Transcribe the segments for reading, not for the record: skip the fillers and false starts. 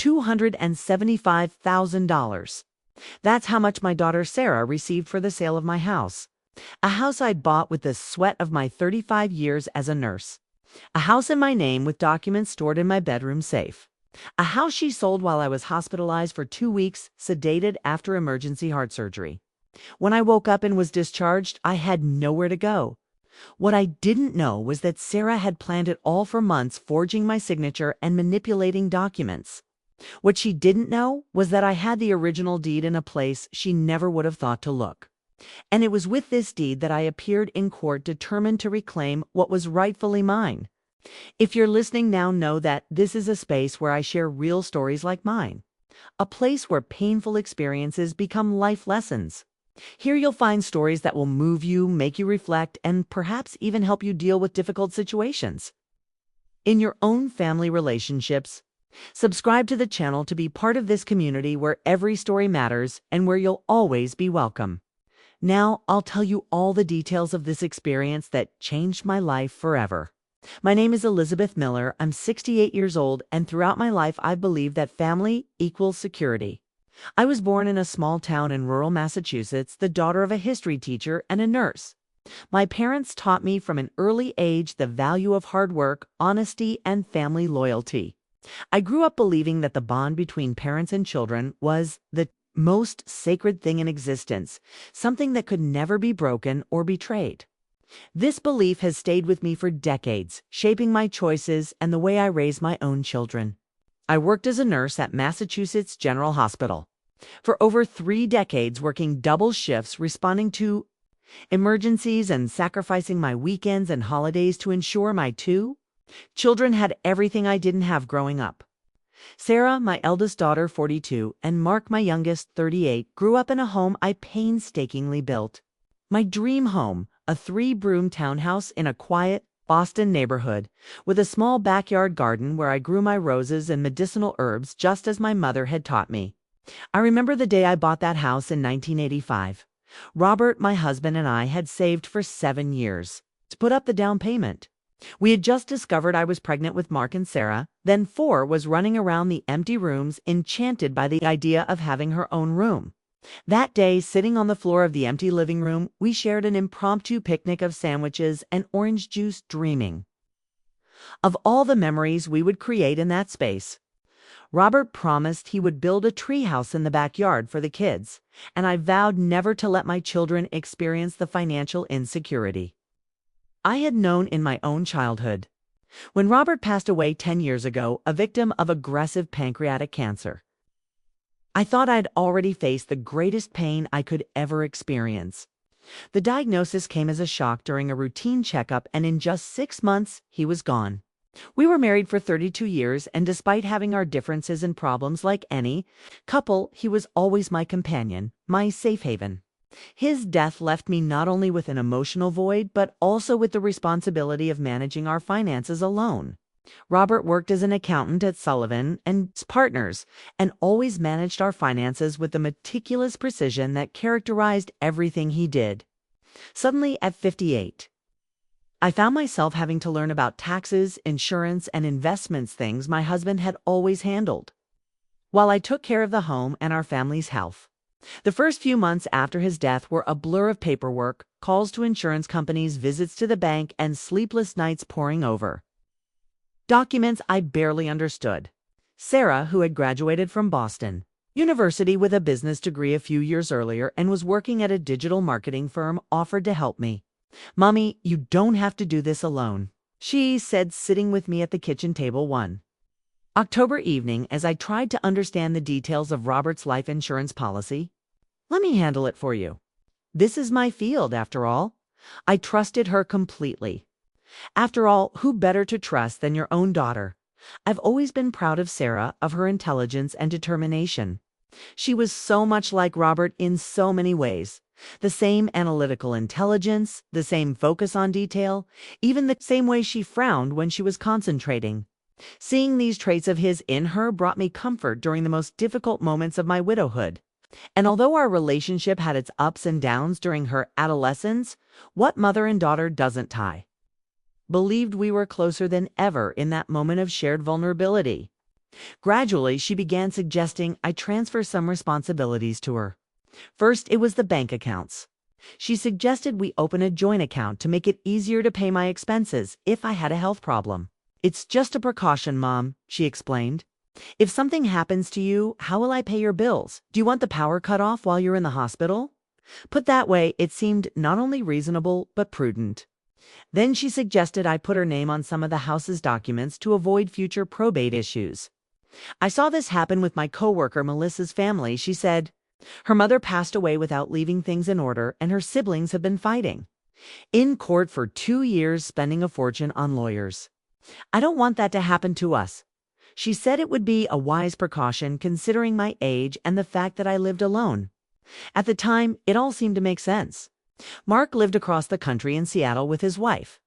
$275,000. That's how much my daughter Sarah received for the sale of my house. A house I'd bought with the sweat of my 35 years as a nurse. A house in my name with documents stored in my bedroom safe. A house she sold while I was hospitalized for 2 weeks, sedated after emergency heart surgery. When I woke up and was discharged, I had nowhere to go. What I didn't know was that Sarah had planned it all for months, forging my signature and manipulating documents. What she didn't know was that I had the original deed in a place she never would have thought to look. And it was with this deed that I appeared in court, determined to reclaim what was rightfully mine. If you're listening now, know that this is a space where I share real stories like mine. A place where painful experiences become life lessons. Here you'll find stories that will move you, make you reflect, and perhaps even help you deal with difficult situations in your own family relationships. Subscribe to the channel to be part of this community where every story matters and where you'll always be welcome. Now, I'll tell you all the details of this experience that changed my life forever. My name is Elizabeth Miller. I'm 68 years old, and throughout my life, I've believed that family equals security. I was born in a small town in rural Massachusetts, the daughter of a history teacher and a nurse. My parents taught me from an early age the value of hard work, honesty, and family loyalty. I grew up believing that the bond between parents and children was the most sacred thing in existence, something that could never be broken or betrayed. This belief has stayed with me for decades, shaping my choices and the way I raise my own children. I worked as a nurse at Massachusetts General Hospital for over 3 decades, working double shifts, responding to emergencies and sacrificing my weekends and holidays to ensure my 2 children had everything I didn't have growing up. Sarah, my eldest daughter, 42, and Mark, my youngest, 38, grew up in a home I painstakingly built. My dream home, a 3-room townhouse in a quiet Boston neighborhood, with a small backyard garden where I grew my roses and medicinal herbs just as my mother had taught me. I remember the day I bought that house in 1985. Robert, my husband, and I had saved for 7 years to put up the down payment. We had just discovered I was pregnant with Mark and Sarah, then 4 was running around the empty rooms, enchanted by the idea of having her own room. That day, sitting on the floor of the empty living room, we shared an impromptu picnic of sandwiches and orange juice, dreaming of all the memories we would create in that space. Robert promised he would build a treehouse in the backyard for the kids, and I vowed never to let my children experience the financial insecurity I had known in my own childhood. When Robert passed away 10 years ago, a victim of aggressive pancreatic cancer, I thought I'd already faced the greatest pain I could ever experience. The diagnosis came as a shock during a routine checkup, and in just 6 months, he was gone. We were married for 32 years, and despite having our differences and problems like any couple, he was always my companion, my safe haven. His death left me not only with an emotional void, but also with the responsibility of managing our finances alone. Robert worked as an accountant at Sullivan and Partners and always managed our finances with the meticulous precision that characterized everything he did. Suddenly, at 58, I found myself having to learn about taxes, insurance, and investments, things my husband had always handled, while I took care of the home and our family's health. The first few months after his death were a blur of paperwork, calls to insurance companies, visits to the bank, and sleepless nights poring over documents I barely understood. Sarah, who had graduated from Boston University with a business degree a few years earlier and was working at a digital marketing firm, offered to help me. "Mommy, you don't have to do this alone," she said, sitting with me at the kitchen table one October evening as I tried to understand the details of Robert's life insurance policy. "Let me handle it for you. This is my field, after all." I trusted her completely. After all, who better to trust than your own daughter? I've always been proud of Sarah, of her intelligence and determination. She was so much like Robert in so many ways. The same analytical intelligence, the same focus on detail, even the same way she frowned when she was concentrating. Seeing these traits of his in her brought me comfort during the most difficult moments of my widowhood. And although our relationship had its ups and downs during her adolescence, what mother and daughter doesn't believed we were closer than ever in that moment of shared vulnerability. Gradually, she began suggesting I transfer some responsibilities to her. First, it was the bank accounts. She suggested we open a joint account to make it easier to pay my expenses if I had a health problem. "It's just a precaution, Mom," she explained. "If something happens to you, how will I pay your bills? Do you want the power cut off while you're in the hospital?" Put that way, it seemed not only reasonable, but prudent. Then she suggested I put her name on some of the house's documents to avoid future probate issues. I saw this happen with my coworker Melissa's family. She said, her mother passed away without leaving things in order, and her siblings have been fighting in court for 2 years, spending a fortune on lawyers. "I don't want that to happen to us." She said it would be a wise precaution considering my age and the fact that I lived alone. At the time, it all seemed to make sense. Mark lived across the country in Seattle with his wife,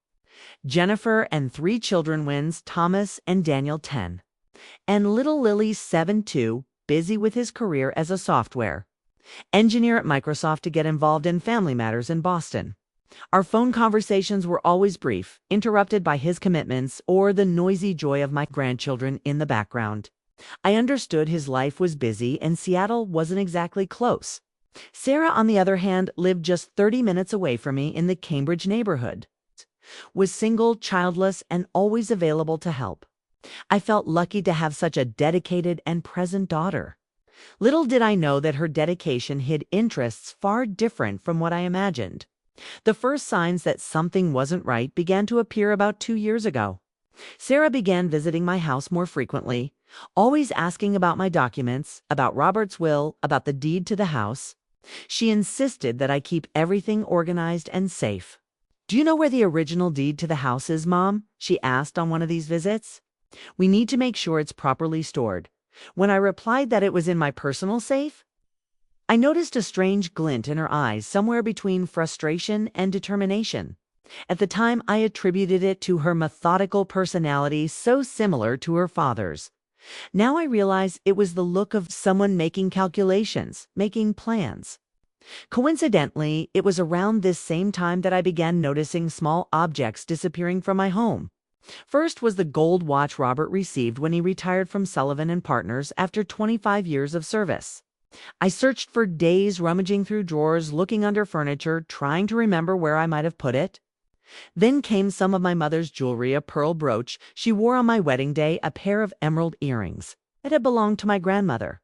Jennifer, and 3 children, twins, Thomas and Daniel, 10. And little Lily, 7 too, busy with his career as a software engineer at Microsoft to get involved in family matters in Boston. Our phone conversations were always brief, interrupted by his commitments or the noisy joy of my grandchildren in the background. I understood his life was busy and Seattle wasn't exactly close. Sarah, on the other hand, lived just 30 minutes away from me in the Cambridge neighborhood, was single, childless, and always available to help. I felt lucky to have such a dedicated and present daughter. Little did I know that her dedication hid interests far different from what I imagined. The first signs that something wasn't right began to appear about 2 years ago. Sarah began visiting my house more frequently, always asking about my documents, about Robert's will, about the deed to the house. She insisted that I keep everything organized and safe. "Do you know where the original deed to the house is, Mom?" she asked on one of these visits. "We need to make sure it's properly stored." When I replied that it was in my personal safe, I noticed a strange glint in her eyes, somewhere between frustration and determination. At the time, I attributed it to her methodical personality, so similar to her father's. Now I realize it was the look of someone making calculations, making plans. Coincidentally, it was around this same time that I began noticing small objects disappearing from my home. First was the gold watch Robert received when he retired from Sullivan and Partners after 25 years of service. I searched for days, rummaging through drawers, looking under furniture, trying to remember where I might have put it. Then came some of my mother's jewelry, a pearl brooch she wore on my wedding day, a pair of emerald earrings that had belonged to my grandmother.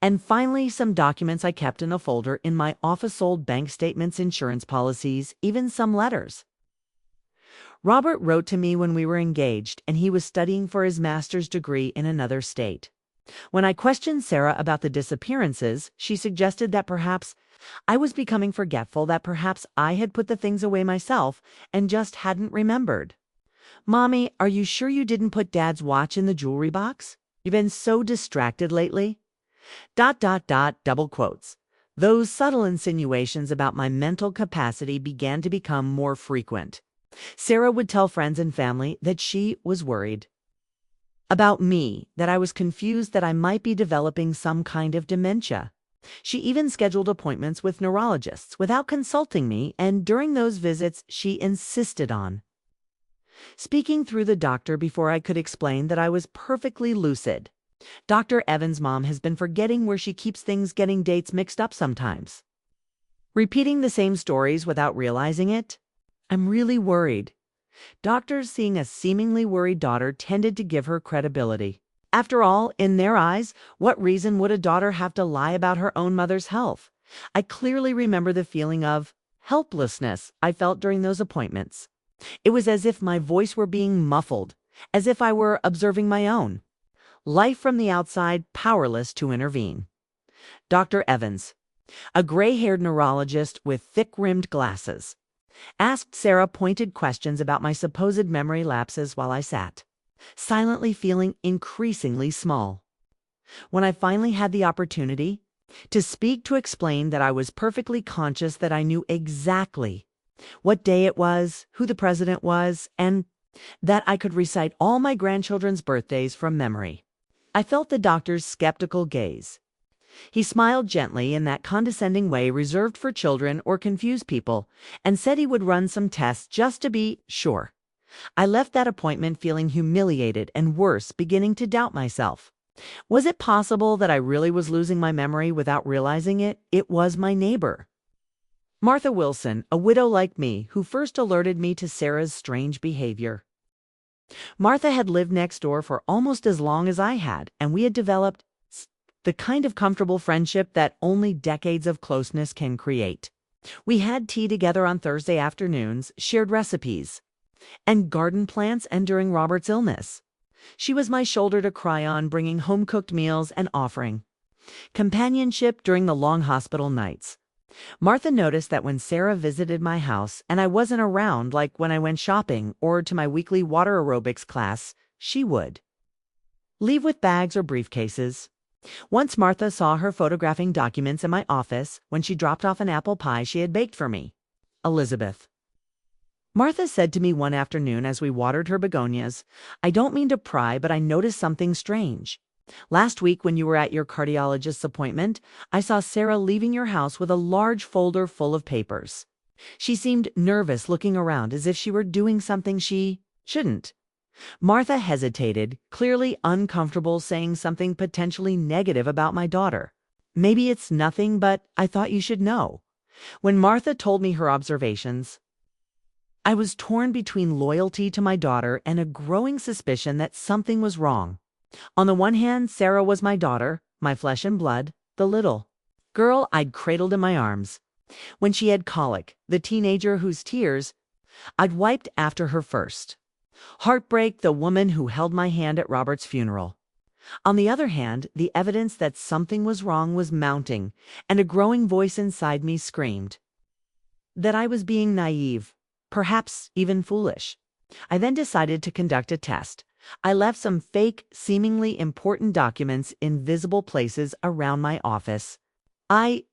And finally, some documents I kept in a folder in my office: old bank statements, insurance policies, even some letters. Robert wrote to me when we were engaged, and he was studying for his master's degree in another state. When I questioned Sarah about the disappearances, she suggested that perhaps I was becoming forgetful, that perhaps I had put the things away myself and just hadn't remembered. "Mommy, are you sure you didn't put Dad's watch in the jewelry box? You've been so distracted lately." ... Double quotes. Those subtle insinuations about my mental capacity began to become more frequent. Sarah would tell friends and family that she was worried about me, that I was confused, that I might be developing some kind of dementia. She even scheduled appointments with neurologists without consulting me, and during those visits, she insisted on speaking through the doctor before I could explain that I was perfectly lucid. "Dr. Evans' mom has been forgetting where she keeps things, getting dates mixed up sometimes, repeating the same stories without realizing it. I'm really worried." Doctors seeing a seemingly worried daughter tended to give her credibility. After all, in their eyes, what reason would a daughter have to lie about her own mother's health? I clearly remember the feeling of helplessness I felt during those appointments. It was as if my voice were being muffled, as if I were observing my own life from the outside, powerless to intervene. Dr. Evans, a gray-haired neurologist with thick-rimmed glasses, asked Sarah pointed questions about my supposed memory lapses while I sat, silently feeling increasingly small. When I finally had the opportunity to speak, to explain that I was perfectly conscious that I knew exactly what day it was, who the president was, and that I could recite all my grandchildren's birthdays from memory, I felt the doctor's skeptical gaze. He smiled gently in that condescending way reserved for children or confused people, and said he would run some tests just to be sure. I left that appointment feeling humiliated and, worse, beginning to doubt myself. Was it possible that I really was losing my memory without realizing it? It was my neighbor, Martha Wilson, a widow like me, who first alerted me to Sarah's strange behavior. Martha had lived next door for almost as long as I had, and we had developed the kind of comfortable friendship that only decades of closeness can create. We had tea together on Thursday afternoons, shared recipes, and garden plants, and during Robert's illness. She was my shoulder to cry on, bringing home-cooked meals and offering companionship during the long hospital nights. Martha noticed that when Sarah visited my house and I wasn't around, like when I went shopping or to my weekly water aerobics class, she would leave with bags or briefcases. Once Martha saw her photographing documents in my office when she dropped off an apple pie she had baked for me. Elizabeth. Martha said to me one afternoon as we watered her begonias, "I don't mean to pry, but I noticed something strange. Last week when you were at your cardiologist's appointment, I saw Sarah leaving your house with a large folder full of papers. She seemed nervous, looking around as if she were doing something she shouldn't." Martha hesitated, clearly uncomfortable saying something potentially negative about my daughter. "Maybe it's nothing, but I thought you should know." When Martha told me her observations, I was torn between loyalty to my daughter and a growing suspicion that something was wrong. On the one hand, Sarah was my daughter, my flesh and blood, the little girl I'd cradled in my arms when she had colic, the teenager whose tears I'd wiped after her first heartbreak, the woman who held my hand at Robert's funeral. On the other hand, the evidence that something was wrong was mounting, and a growing voice inside me screamed that I was being naive, perhaps even foolish. I then decided to conduct a test. I left some fake, seemingly important documents in visible places around my office. I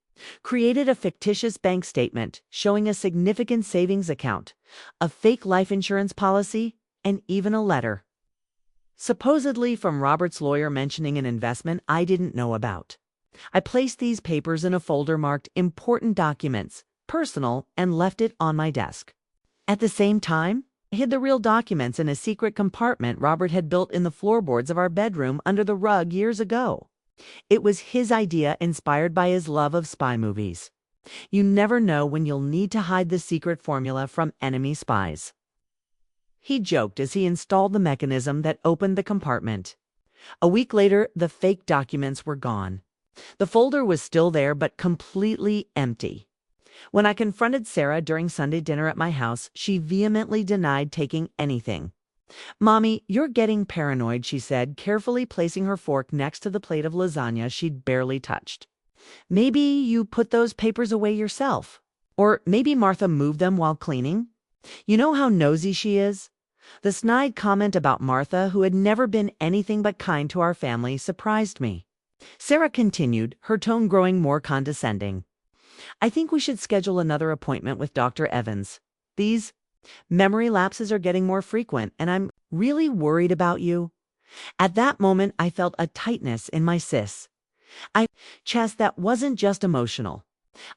created a fictitious bank statement showing a significant savings account, a fake life insurance policy, and even a letter, supposedly from Robert's lawyer, mentioning an investment I didn't know about. I placed these papers in a folder marked Important Documents, Personal, and left it on my desk. At the same time, I hid the real documents in a secret compartment Robert had built in the floorboards of our bedroom under the rug years ago. It was his idea, inspired by his love of spy movies. You never know when you'll need to hide the secret formula from enemy spies, he joked as he installed the mechanism that opened the compartment. A week later, the fake documents were gone. The folder was still there, but completely empty. When I confronted Sarah during Sunday dinner at my house, she vehemently denied taking anything. "Mommy, you're getting paranoid," she said, carefully placing her fork next to the plate of lasagna she'd barely touched. "Maybe you put those papers away yourself. Or maybe Martha moved them while cleaning. You know how nosy she is." The snide comment about Martha, who had never been anything but kind to our family, surprised me. Sarah continued, her tone growing more condescending. "I think we should schedule another appointment with Dr. Evans. These memory lapses are getting more frequent, and I'm really worried about you." At that moment, I felt a tightness in my chest that wasn't just emotional.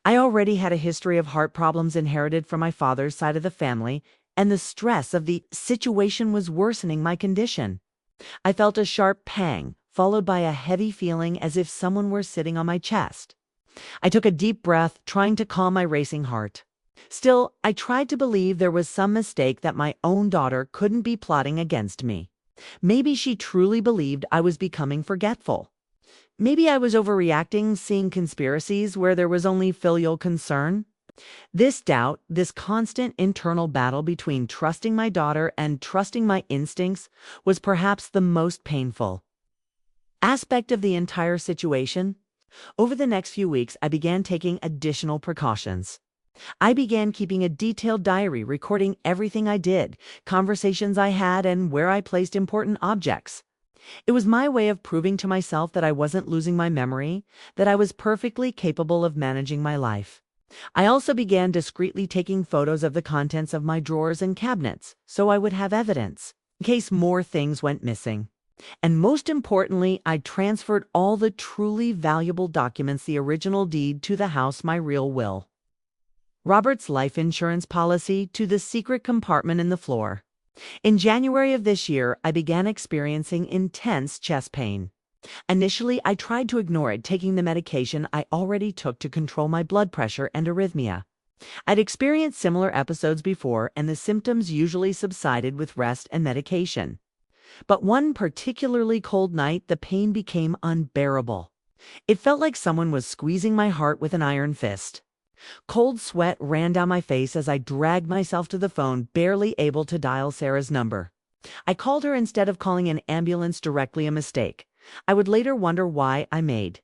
I already had a history of heart problems inherited from my father's side of the family, and the stress of the situation was worsening my condition. I felt a sharp pang, followed by a heavy feeling as if someone were sitting on my chest. I took a deep breath, trying to calm my racing heart. Still, I tried to believe there was some mistake, that my own daughter couldn't be plotting against me. Maybe she truly believed I was becoming forgetful. Maybe I was overreacting, seeing conspiracies where there was only filial concern. This doubt, this constant internal battle between trusting my daughter and trusting my instincts, was perhaps the most painful aspect of the entire situation. Over the next few weeks, I began taking additional precautions. I began keeping a detailed diary, recording everything I did, conversations I had, and where I placed important objects. It was my way of proving to myself that I wasn't losing my memory, that I was perfectly capable of managing my life. I also began discreetly taking photos of the contents of my drawers and cabinets, so I would have evidence in case more things went missing. And most importantly, I transferred all the truly valuable documents, the original deed to the house, my real will, Robert's life insurance policy, to the secret compartment in the floor. In January of this year, I began experiencing intense chest pain. Initially, I tried to ignore it, taking the medication I already took to control my blood pressure and arrhythmia. I'd experienced similar episodes before, and the symptoms usually subsided with rest and medication. But one particularly cold night, the pain became unbearable. It felt like someone was squeezing my heart with an iron fist. Cold sweat ran down my face as I dragged myself to the phone, barely able to dial Sarah's number. I called her instead of calling an ambulance directly, a mistake I would later wonder why I made.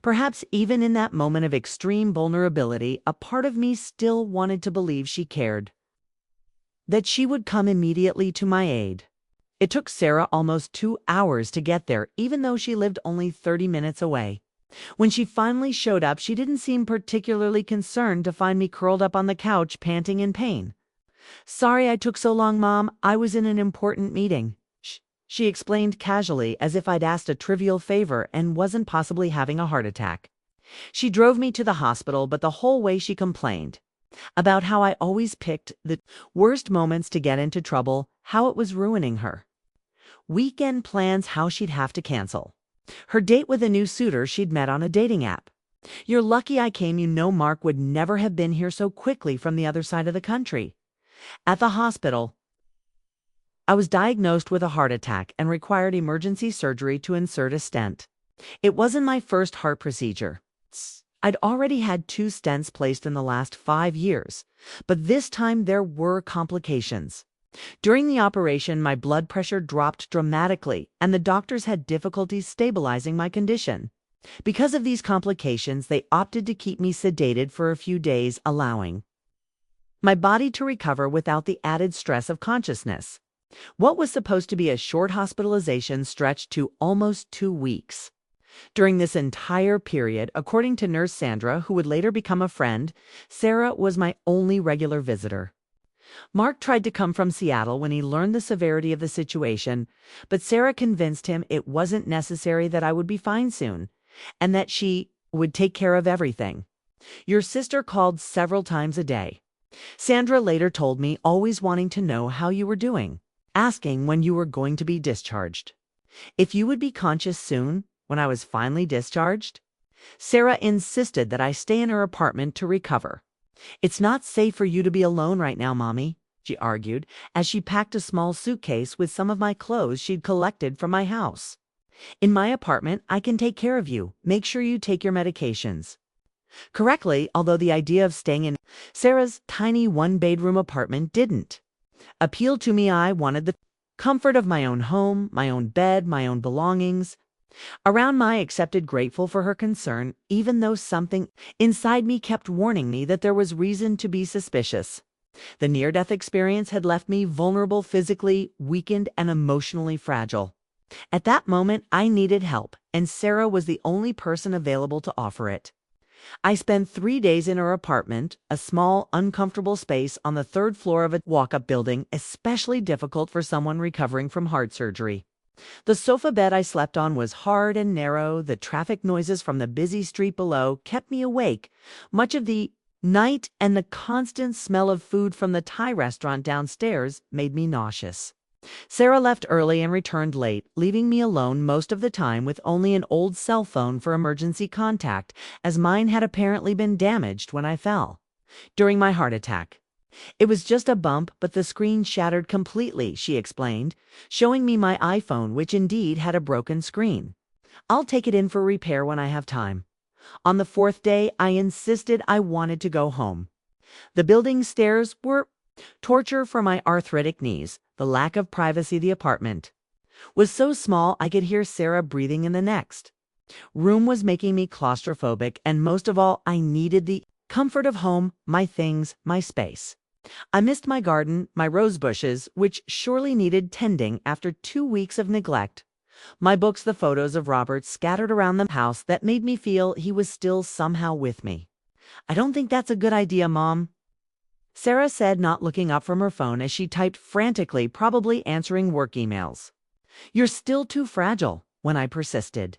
Perhaps even in that moment of extreme vulnerability, a part of me still wanted to believe she cared, that she would come immediately to my aid. It took Sarah almost 2 hours to get there, even though she lived only 30 minutes away. When she finally showed up, she didn't seem particularly concerned to find me curled up on the couch, panting in pain. "Sorry I took so long, Mom. I was in an important meeting," she explained casually, as if I'd asked a trivial favor and wasn't possibly having a heart attack. She drove me to the hospital, but the whole way she complained about how I always picked the worst moments to get into trouble, how it was ruining her weekend plans, how she'd have to cancel her date with a new suitor she'd met on a dating app. "You're lucky I came. You know Mark would never have been here so quickly from the other side of the country." At the hospital, I was diagnosed with a heart attack and required emergency surgery to insert a stent. It wasn't my first heart procedure. I'd already had 2 stents placed in the last 5 years, but this time there were complications. During the operation, my blood pressure dropped dramatically, and the doctors had difficulty stabilizing my condition. Because of these complications, they opted to keep me sedated for a few days, allowing my body to recover without the added stress of consciousness. What was supposed to be a short hospitalization stretched to almost 2 weeks. During this entire period, according to Nurse Sandra, who would later become a friend, Sarah was my only regular visitor. Mark tried to come from Seattle when he learned the severity of the situation, but Sarah convinced him it wasn't necessary, that I would be fine soon, and that she would take care of everything. "Your sister called several times a day," Sandra later told me, "always wanting to know how you were doing, asking when you were going to be discharged. If you would be conscious soon, when I was finally discharged." Sarah insisted that I stay in her apartment to recover. "It's not safe for you to be alone right now, Mommy," she argued, as she packed a small suitcase with some of my clothes she'd collected from my house. "In my apartment, I can take care of you. Make sure you take your medications." Correctly, although the idea of staying in Sarah's tiny 1-bedroom apartment didn't appeal to me. I wanted the comfort of my own home, my own bed, my own belongings around me. Accepted, grateful for her concern, even though something inside me kept warning me that there was reason to be suspicious. The near-death experience had left me vulnerable, physically weakened, and emotionally fragile. At that moment, I needed help, and Sarah was the only person available to offer it. I spent 3 days in her apartment, a small, uncomfortable space on the 3rd floor of a walk-up building, especially difficult for someone recovering from heart surgery. The sofa bed I slept on was hard and narrow. The traffic noises from the busy street below kept me awake much of the night, and the constant smell of food from the Thai restaurant downstairs made me nauseous. Sarah left early and returned late, leaving me alone most of the time with only an old cell phone for emergency contact, as mine had apparently been damaged when I fell during my heart attack. "It was just a bump, but the screen shattered completely," she explained, showing me my iPhone, which indeed had a broken screen. "I'll take it in for repair when I have time." On the 4th day, I insisted I wanted to go home. The building stairs were torture for my arthritic knees. The lack of privacy, the apartment was so small I could hear Sarah breathing in the next room, was making me claustrophobic, and most of all, I needed the comfort of home, my things, my space. I missed my garden, my rose bushes, which surely needed tending after 2 weeks of neglect, my books, the photos of Robert scattered around the house that made me feel he was still somehow with me. "I don't think that's a good idea, Mom," Sarah said, not looking up from her phone as she typed frantically, probably answering work emails. "You're still too fragile," when I persisted.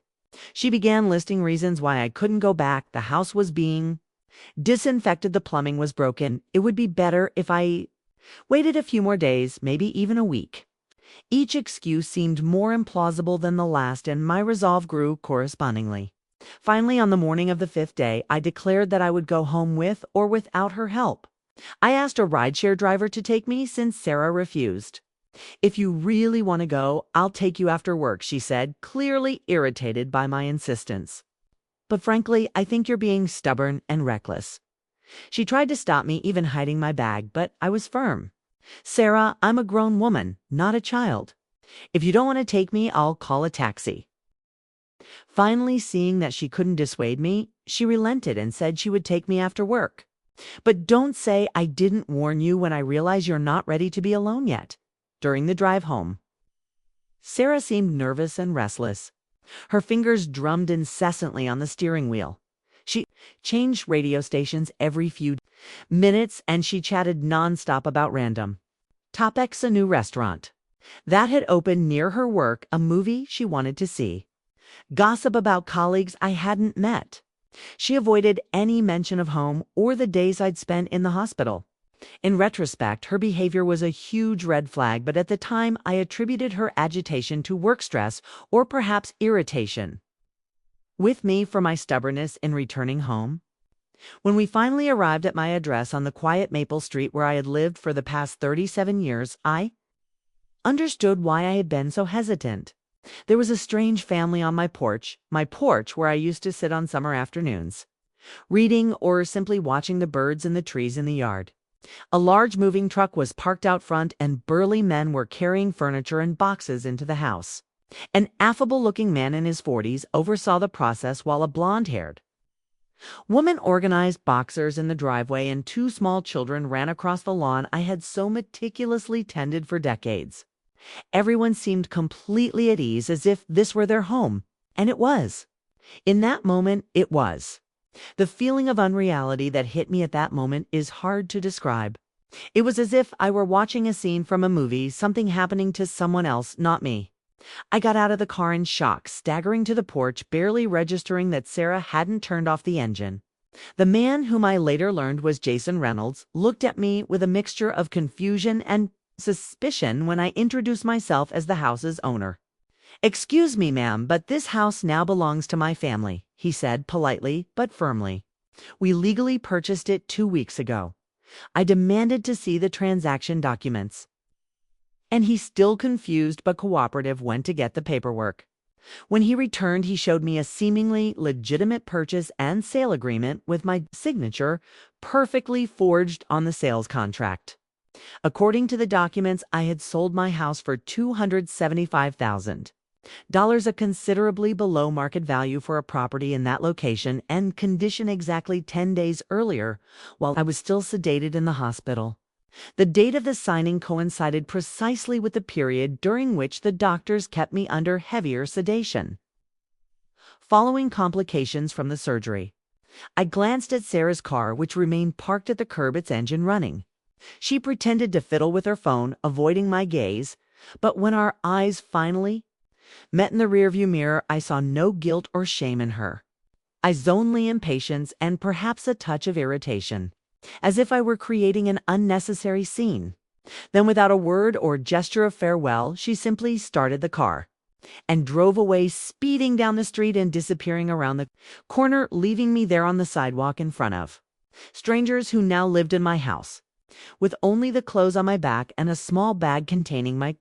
She began listing reasons why I couldn't go back. The house was being disinfected, the plumbing was broken. It would be better if I waited a few more days, maybe even a week. Each excuse seemed more implausible than the last, and my resolve grew correspondingly. Finally, on the morning of the fifth day, I declared that I would go home with or without her help. I asked a rideshare driver to take me since Sarah refused. "If you really want to go, I'll take you after work," she said, clearly irritated by my insistence. "But frankly, I think you're being stubborn and reckless." She tried to stop me, even hiding my bag, but I was firm. "Sarah, I'm a grown woman, not a child. If you don't want to take me, I'll call a taxi." Finally, seeing that she couldn't dissuade me, she relented and said she would take me after work. "But don't say I didn't warn you when I realize you're not ready to be alone yet." During the drive home, Sarah seemed nervous and restless. Her fingers drummed incessantly on the steering wheel. She changed radio stations every few minutes, and she chatted nonstop about random topics: a new restaurant that had opened near her work, a movie she wanted to see, gossip about colleagues I hadn't met. She avoided any mention of home or the days I'd spent in the hospital. In retrospect, her behavior was a huge red flag, but at the time I attributed her agitation to work stress or perhaps irritation with me for my stubbornness in returning home. When we finally arrived at my address on the quiet Maple Street where I had lived for the past 37 years, I understood why I had been so hesitant. There was a strange family on my porch where I used to sit on summer afternoons, reading or simply watching the birds and the trees in the yard. A large moving truck was parked out front, and burly men were carrying furniture and boxes into the house. An affable-looking man in his 40s oversaw the process, while a blonde-haired woman organized boxers in the driveway, and two small children ran across the lawn I had so meticulously tended for decades. Everyone seemed completely at ease, as if this were their home, and it was. In that moment, it was. The feeling of unreality that hit me at that moment is hard to describe. It was as if I were watching a scene from a movie, something happening to someone else, not me. I got out of the car in shock, staggering to the porch, barely registering that Sarah hadn't turned off the engine. The man, whom I later learned was Jason Reynolds, looked at me with a mixture of confusion and suspicion when I introduced myself as the house's owner. "Excuse me, ma'am, but this house now belongs to my family," he said politely but firmly. "We legally purchased it 2 weeks ago." I demanded to see the transaction documents, and he, still confused but cooperative, went to get the paperwork. When he returned, he showed me a seemingly legitimate purchase and sale agreement with my signature perfectly forged on the sales contract. According to the documents, I had sold my house for $275,000, a considerably below market value for a property in that location and condition, exactly 10 days earlier, while I was still sedated in the hospital. The date of the signing coincided precisely with the period during which the doctors kept me under heavier sedation, following complications from the surgery. I glanced at Sarah's car, which remained parked at the curb, its engine running. She pretended to fiddle with her phone, avoiding my gaze, but when our eyes finally met in the rearview mirror, I saw no guilt or shame in her eyes, only impatience and perhaps a touch of irritation, as if I were creating an unnecessary scene. Then, without a word or gesture of farewell, she simply started the car and drove away, speeding down the street and disappearing around the corner, leaving me there on the sidewalk in front of strangers who now lived in my house, with only the clothes on my back and a small bag containing my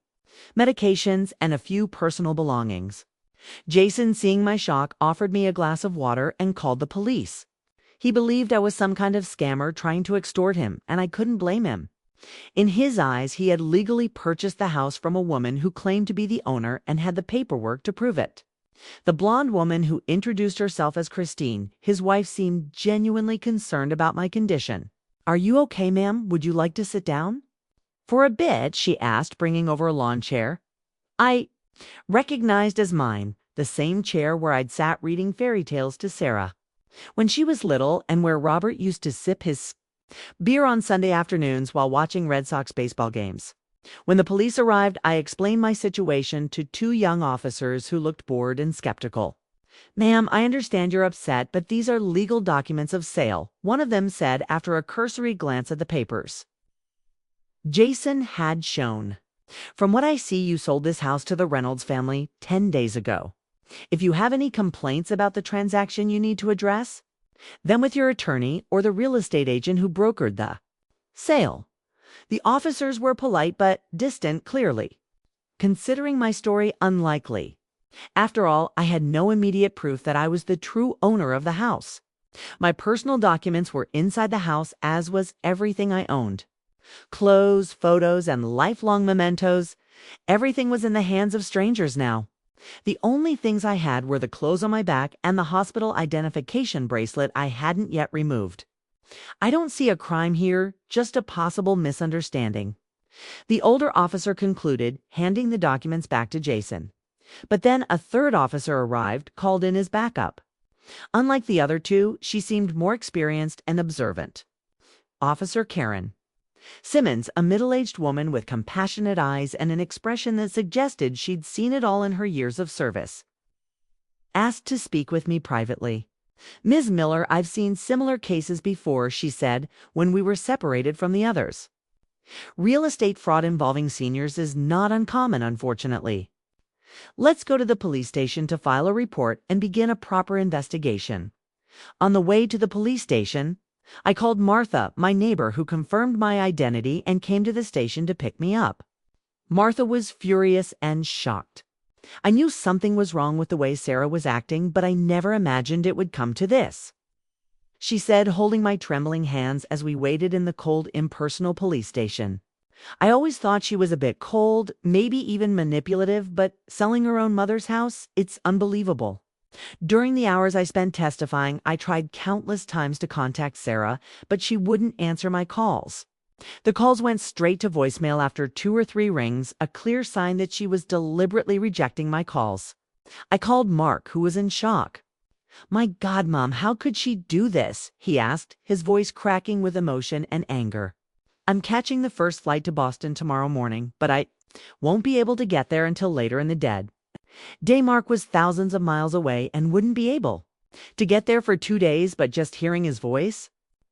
medications and a few personal belongings. Jason, seeing my shock, offered me a glass of water and called the police. He believed I was some kind of scammer trying to extort him, and I couldn't blame him. In his eyes, he had legally purchased the house from a woman who claimed to be the owner and had the paperwork to prove it. The blonde woman, who introduced herself as Christine, his wife, seemed genuinely concerned about my condition. "Are you okay, ma'am? Would you like to sit down?" "For a bit?" she asked, bringing over a lawn chair I recognized as mine, the same chair where I'd sat reading fairy tales to Sarah when she was little, and where Robert used to sip his beer on Sunday afternoons while watching Red Sox baseball games. When the police arrived, I explained my situation to two young officers who looked bored and skeptical. "Ma'am, I understand you're upset, but these are legal documents of sale," one of them said after a cursory glance at the papers. Jason had shown From what I see, you sold this house to the Reynolds family 10 days ago. If you have any complaints about the transaction you need to address, then with your attorney or the real estate agent who brokered the sale. The officers were polite but distant, clearly, considering my story unlikely. After all, I had no immediate proof that I was the true owner of the house. My personal documents were inside the house, as was everything I owned. Clothes, photos, and lifelong mementos. Everything was in the hands of strangers now. The only things I had were the clothes on my back and the hospital identification bracelet I hadn't yet removed. I don't see a crime here, just a possible misunderstanding. The older officer concluded, handing the documents back to Jason. But then a third officer arrived, called in as backup. Unlike the other two, she seemed more experienced and observant. Officer Karen Simmons, a middle-aged woman with compassionate eyes and an expression that suggested she'd seen it all in her years of service, asked to speak with me privately. Ms. Miller, I've seen similar cases before, she said, when we were separated from the others. Real estate fraud involving seniors is not uncommon, unfortunately. Let's go to the police station to file a report and begin a proper investigation. On the way to the police station, I called Martha, my neighbor, who confirmed my identity and came to the station to pick me up. Martha was furious and shocked. I knew something was wrong with the way Sarah was acting, but I never imagined it would come to this, she said, holding my trembling hands as we waited in the cold, impersonal police station. I always thought she was a bit cold, maybe even manipulative, but selling her own mother's house, it's unbelievable. During the hours I spent testifying, I tried countless times to contact Sarah, but she wouldn't answer my calls. The calls went straight to voicemail after 2 or 3 rings, a clear sign that she was deliberately rejecting my calls. I called Mark, who was in shock. "My God, Mom, how could she do this?" he asked, his voice cracking with emotion and anger. "I'm catching the first flight to Boston tomorrow morning, but I won't be able to get there until later in the day. Mark was thousands of miles away and wouldn't be able to get there for 2 days, but just hearing his voice,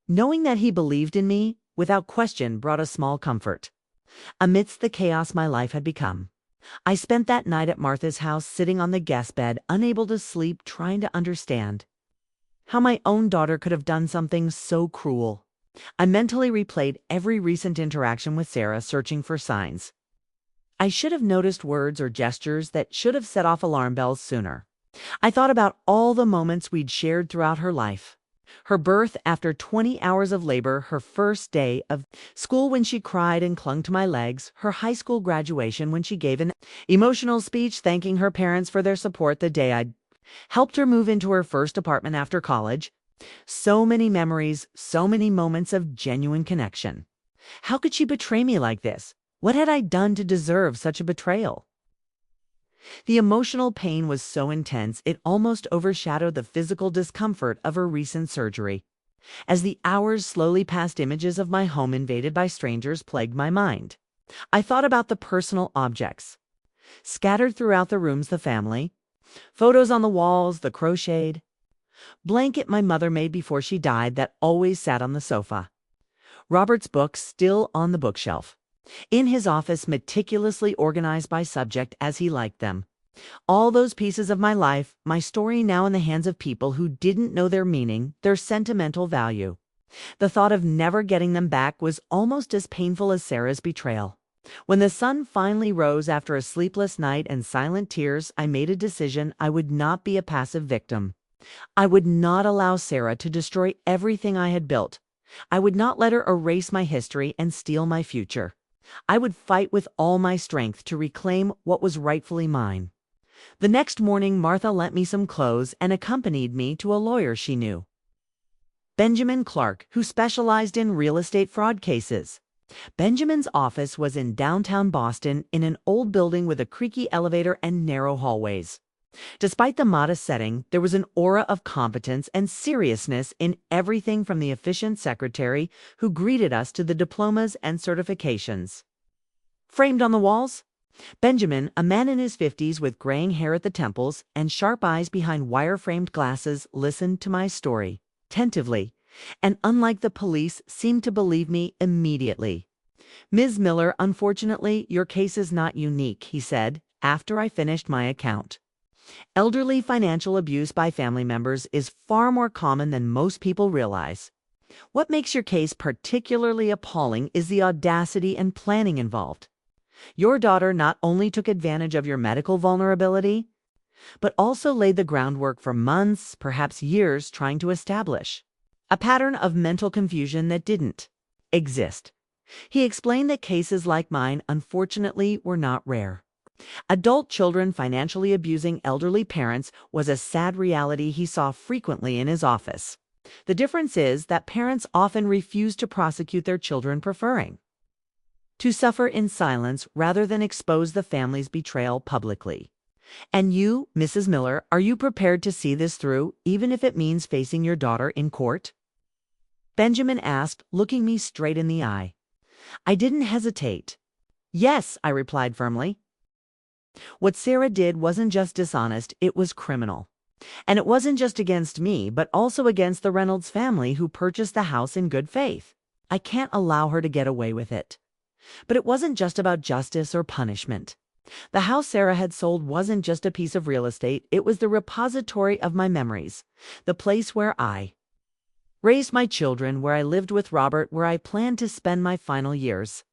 knowing that he believed in me, without question, brought a small comfort. Amidst the chaos my life had become, I spent that night at Martha's house, sitting on the guest bed, unable to sleep, trying to understand how my own daughter could have done something so cruel. I mentally replayed every recent interaction with Sarah, searching for signs. I should have noticed words or gestures that should have set off alarm bells sooner. I thought about all the moments we'd shared throughout her life. Her birth after 20 hours of labor, her first day of school when she cried and clung to my legs, her high school graduation when she gave an emotional speech thanking her parents for their support the day I'd helped her move into her first apartment after college. So many memories, so many moments of genuine connection. How could she betray me like this? What had I done to deserve such a betrayal? The emotional pain was so intense it almost overshadowed the physical discomfort of her recent surgery. As the hours slowly passed, images of my home invaded by strangers plagued my mind. I thought about the personal objects scattered throughout the rooms, the family photos on the walls, the crocheted blanket my mother made before she died that always sat on the sofa, Robert's books still on the bookshelf, in his office, meticulously organized by subject as he liked them. All those pieces of my life, my story, now in the hands of people who didn't know their meaning, their sentimental value. The thought of never getting them back was almost as painful as Sarah's betrayal. When the sun finally rose after a sleepless night and silent tears, I made a decision. I would not be a passive victim. I would not allow Sarah to destroy everything I had built. I would not let her erase my history and steal my future. I would fight with all my strength to reclaim what was rightfully mine. The next morning, Martha lent me some clothes and accompanied me to a lawyer she knew, Benjamin Clark, who specialized in real estate fraud cases. Benjamin's office was in downtown Boston, in an old building with a creaky elevator and narrow hallways. Despite the modest setting, there was an aura of competence and seriousness in everything from the efficient secretary who greeted us to the diplomas and certifications framed on the walls. Benjamin, a man in his 50s with graying hair at the temples and sharp eyes behind wire-framed glasses, listened to my story attentively, and unlike the police, seemed to believe me immediately. Ms. Miller, unfortunately, your case is not unique, he said, after I finished my account. Elderly financial abuse by family members is far more common than most people realize. What makes your case particularly appalling is the audacity and planning involved. Your daughter not only took advantage of your medical vulnerability, but also laid the groundwork for months, perhaps years, trying to establish a pattern of mental confusion that didn't exist. He explained that cases like mine, unfortunately, were not rare. Adult children financially abusing elderly parents was a sad reality he saw frequently in his office. The difference is that parents often refuse to prosecute their children, preferring to suffer in silence rather than expose the family's betrayal publicly. And you, Mrs. Miller, are you prepared to see this through, even if it means facing your daughter in court? Benjamin asked, looking me straight in the eye. I didn't hesitate. Yes, I replied firmly. What Sarah did wasn't just dishonest, it was criminal. And it wasn't just against me, but also against the Reynolds family who purchased the house in good faith. I can't allow her to get away with it. But it wasn't just about justice or punishment. The house Sarah had sold wasn't just a piece of real estate, it was the repository of my memories, the place where I raised my children, where I lived with Robert, where I planned to spend my final years.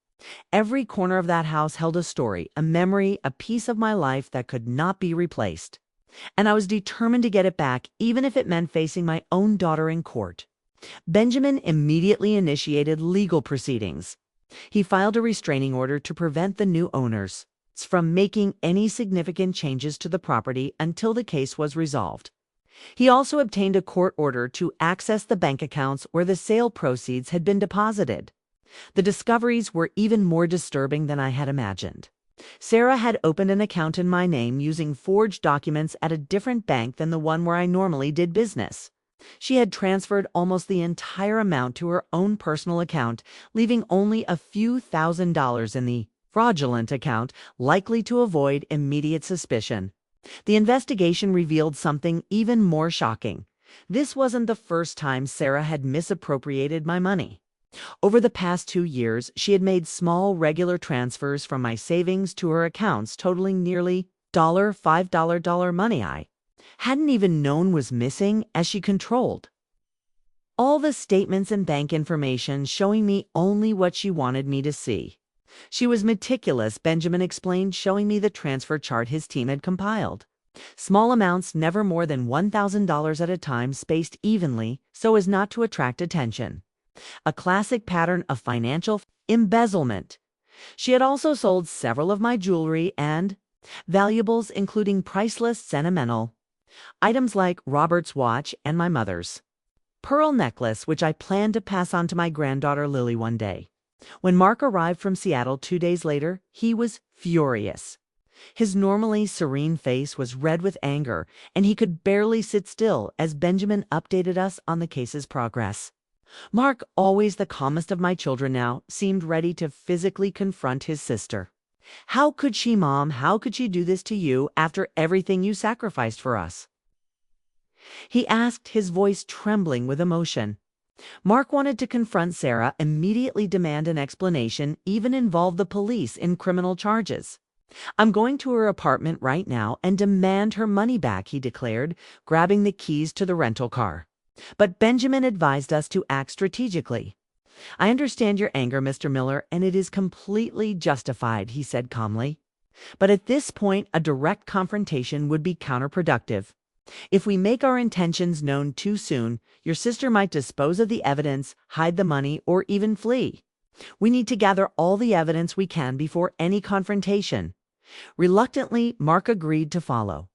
Every corner of that house held a story, a memory, a piece of my life that could not be replaced. And I was determined to get it back, even if it meant facing my own daughter in court. Benjamin immediately initiated legal proceedings. He filed a restraining order to prevent the new owners from making any significant changes to the property until the case was resolved. He also obtained a court order to access the bank accounts where the sale proceeds had been deposited. The discoveries were even more disturbing than I had imagined. Sarah had opened an account in my name using forged documents at a different bank than the one where I normally did business. She had transferred almost the entire amount to her own personal account, leaving only a few $1,000s in the fraudulent account, likely to avoid immediate suspicion. The investigation revealed something even more shocking. This wasn't the first time Sarah had misappropriated my money. Over the past 2 years, she had made small, regular transfers from my savings to her accounts totaling nearly $5 money I hadn't even known was missing, as she controlled all the statements and bank information, showing me only what she wanted me to see. She was meticulous, Benjamin explained, showing me the transfer chart his team had compiled. Small amounts, never more than $1,000 at a time, spaced evenly so as not to attract attention. A classic pattern of financial embezzlement. She had also sold several of my jewelry and valuables, including priceless sentimental items like Robert's watch and my mother's pearl necklace, which I planned to pass on to my granddaughter Lily one day. When Mark arrived from Seattle 2 days later, he was furious. His normally serene face was red with anger, and he could barely sit still as Benjamin updated us on the case's progress. Mark, always the calmest of my children now, seemed ready to physically confront his sister. How could she, Mom? How could she do this to you after everything you sacrificed for us? He asked, his voice trembling with emotion. Mark wanted to confront Sarah, immediately demand an explanation, even involve the police in criminal charges. I'm going to her apartment right now and demand her money back, he declared, grabbing the keys to the rental car. But Benjamin advised us to act strategically. I understand your anger, Mr. Miller, and it is completely justified, he said calmly. But at this point, a direct confrontation would be counterproductive. If we make our intentions known too soon, your sister might dispose of the evidence, hide the money, or even flee. We need to gather all the evidence we can before any confrontation. Reluctantly, Mark agreed to follow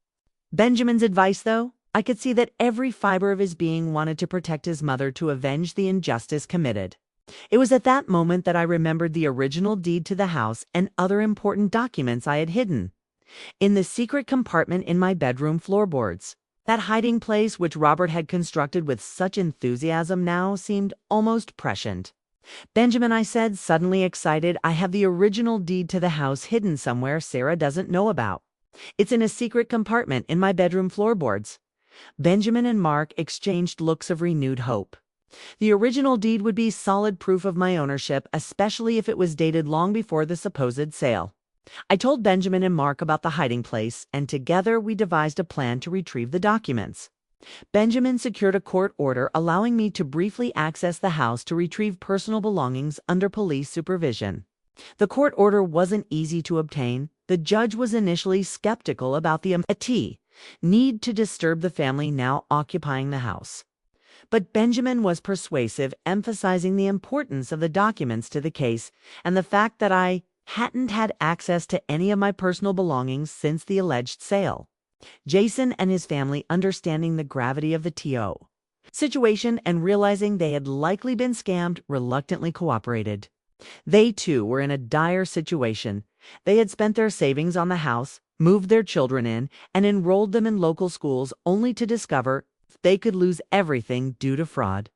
Benjamin's advice, though. I could see that every fiber of his being wanted to protect his mother, to avenge the injustice committed. It was at that moment that I remembered the original deed to the house and other important documents I had hidden in the secret compartment in my bedroom floorboards. That hiding place, which Robert had constructed with such enthusiasm, now seemed almost prescient. Benjamin, I said, suddenly excited, I have the original deed to the house hidden somewhere Sarah doesn't know about. It's in a secret compartment in my bedroom floorboards. Benjamin and Mark exchanged looks of renewed hope. The original deed would be solid proof of my ownership, especially if it was dated long before the supposed sale. I told Benjamin and Mark about the hiding place, and together we devised a plan to retrieve the documents. Benjamin secured a court order allowing me to briefly access the house to retrieve personal belongings under police supervision. The court order wasn't easy to obtain. The judge was initially skeptical about the need to disturb the family now occupying the house. But Benjamin was persuasive, emphasizing the importance of the documents to the case and the fact that I hadn't had access to any of my personal belongings since the alleged sale. Jason and his family, understanding the gravity of the TO situation and realizing they had likely been scammed, reluctantly cooperated. They too were in a dire situation. They had spent their savings on the house, moved their children in, and enrolled them in local schools only to discover they could lose everything due to fraud.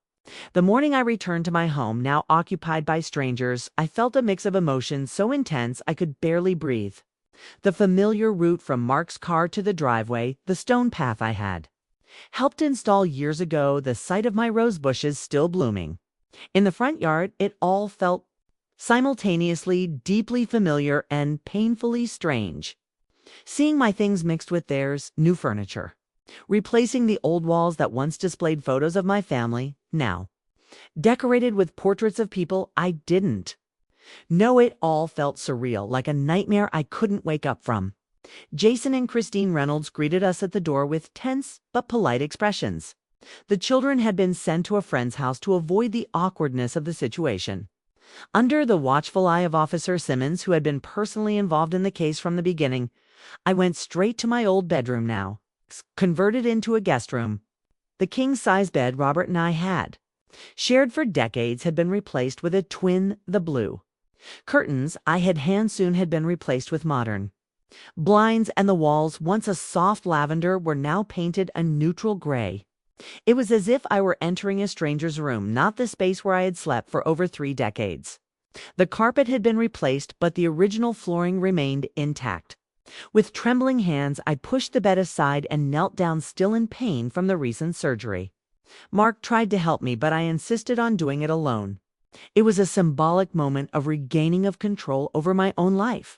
The morning I returned to my home, now occupied by strangers, I felt a mix of emotions so intense I could barely breathe. The familiar route from Mark's car to the driveway, the stone path I had helped install years ago, the sight of my rose bushes still blooming. In the front yard, it all felt simultaneously deeply familiar and painfully strange. Seeing my things mixed with theirs, new furniture, replacing the old walls that once displayed photos of my family, now decorated with portraits of people I didn't know. It all felt surreal, like a nightmare I couldn't wake up from. Jason and Christine Reynolds greeted us at the door with tense but polite expressions. The children had been sent to a friend's house to avoid the awkwardness of the situation. Under the watchful eye of Officer Simmons, who had been personally involved in the case from the beginning, I went straight to my old bedroom, now converted into a guest room. The king-size bed Robert and I had shared for decades had been replaced with a twin, the blue. Curtains I had soon had been replaced with modern blinds, and the walls, once a soft lavender, were now painted a neutral gray. It was as if I were entering a stranger's room, not the space where I had slept for over 3 decades. The carpet had been replaced, but the original flooring remained intact. With trembling hands, I pushed the bed aside and knelt down, still in pain from the recent surgery. Mark tried to help me, but I insisted on doing it alone. It was a symbolic moment of regaining of control over my own life.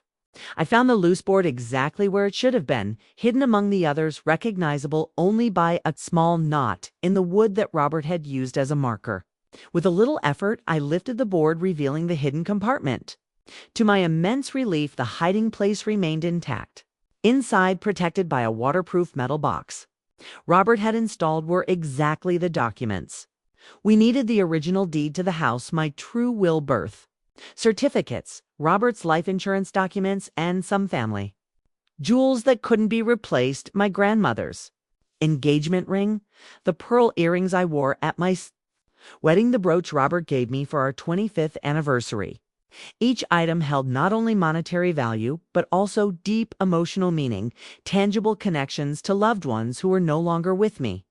I found the loose board exactly where it should have been, hidden among the others, recognizable only by a small knot in the wood that Robert had used as a marker. With a little effort, I lifted the board, revealing the hidden compartment. To my immense relief, the hiding place remained intact. Inside, protected by a waterproof metal box Robert had installed, were exactly the documents we needed: the original deed to the house, my true will birth certificates, Robert's life insurance documents, and some family jewels that couldn't be replaced: my grandmother's engagement ring, the pearl earrings I wore at my wedding, the brooch Robert gave me for our 25th anniversary. Each item held not only monetary value, but also deep emotional meaning, tangible connections to loved ones who were no longer with me.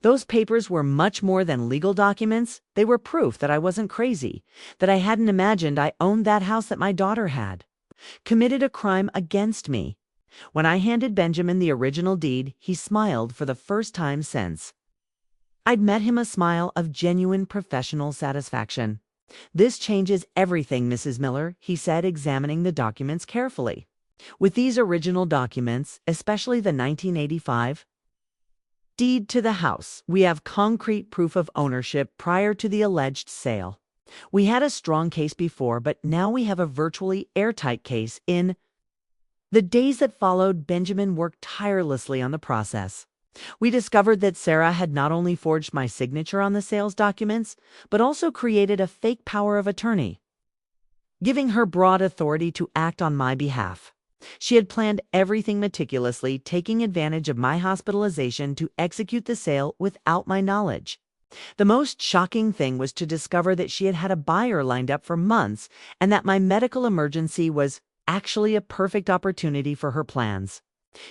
Those papers were much more than legal documents. They were proof that I wasn't crazy, that I hadn't imagined I owned that house, that my daughter had committed a crime against me. When I handed Benjamin the original deed, he smiled for the first time since I'd met him, a smile of genuine professional satisfaction. "This changes everything, Mrs. Miller," he said, examining the documents carefully. "With these original documents, especially the 1985 deed to the house, we have concrete proof of ownership prior to the alleged sale. We had a strong case before, but now we have a virtually airtight case." In the days that followed, Benjamin worked tirelessly on the process. We discovered that Sarah had not only forged my signature on the sales documents, but also created a fake power of attorney, giving her broad authority to act on my behalf. She had planned everything meticulously, taking advantage of my hospitalization to execute the sale without my knowledge. The most shocking thing was to discover that she had had a buyer lined up for months, and that my medical emergency was actually a perfect opportunity for her plans.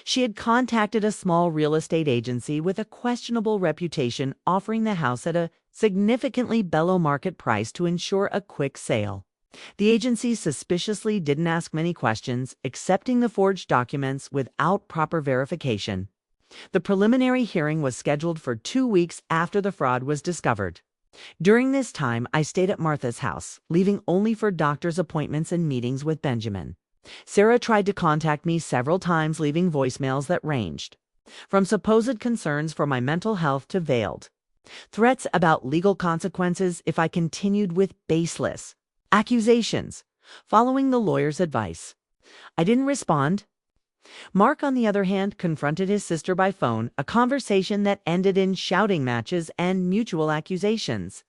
She had contacted a small real estate agency with a questionable reputation, offering the house at a significantly below market price to ensure a quick sale. The agency suspiciously didn't ask many questions, accepting the forged documents without proper verification. The preliminary hearing was scheduled for 2 weeks after the fraud was discovered. During this time, I stayed at Martha's house, leaving only for doctor's appointments and meetings with Benjamin. Sarah tried to contact me several times, leaving voicemails that ranged from supposed concerns for my mental health to veiled threats about legal consequences if I continued with baseless accusations, following the lawyer's advice. I didn't respond. Mark, on the other hand, confronted his sister by phone, a conversation that ended in shouting matches and mutual accusations.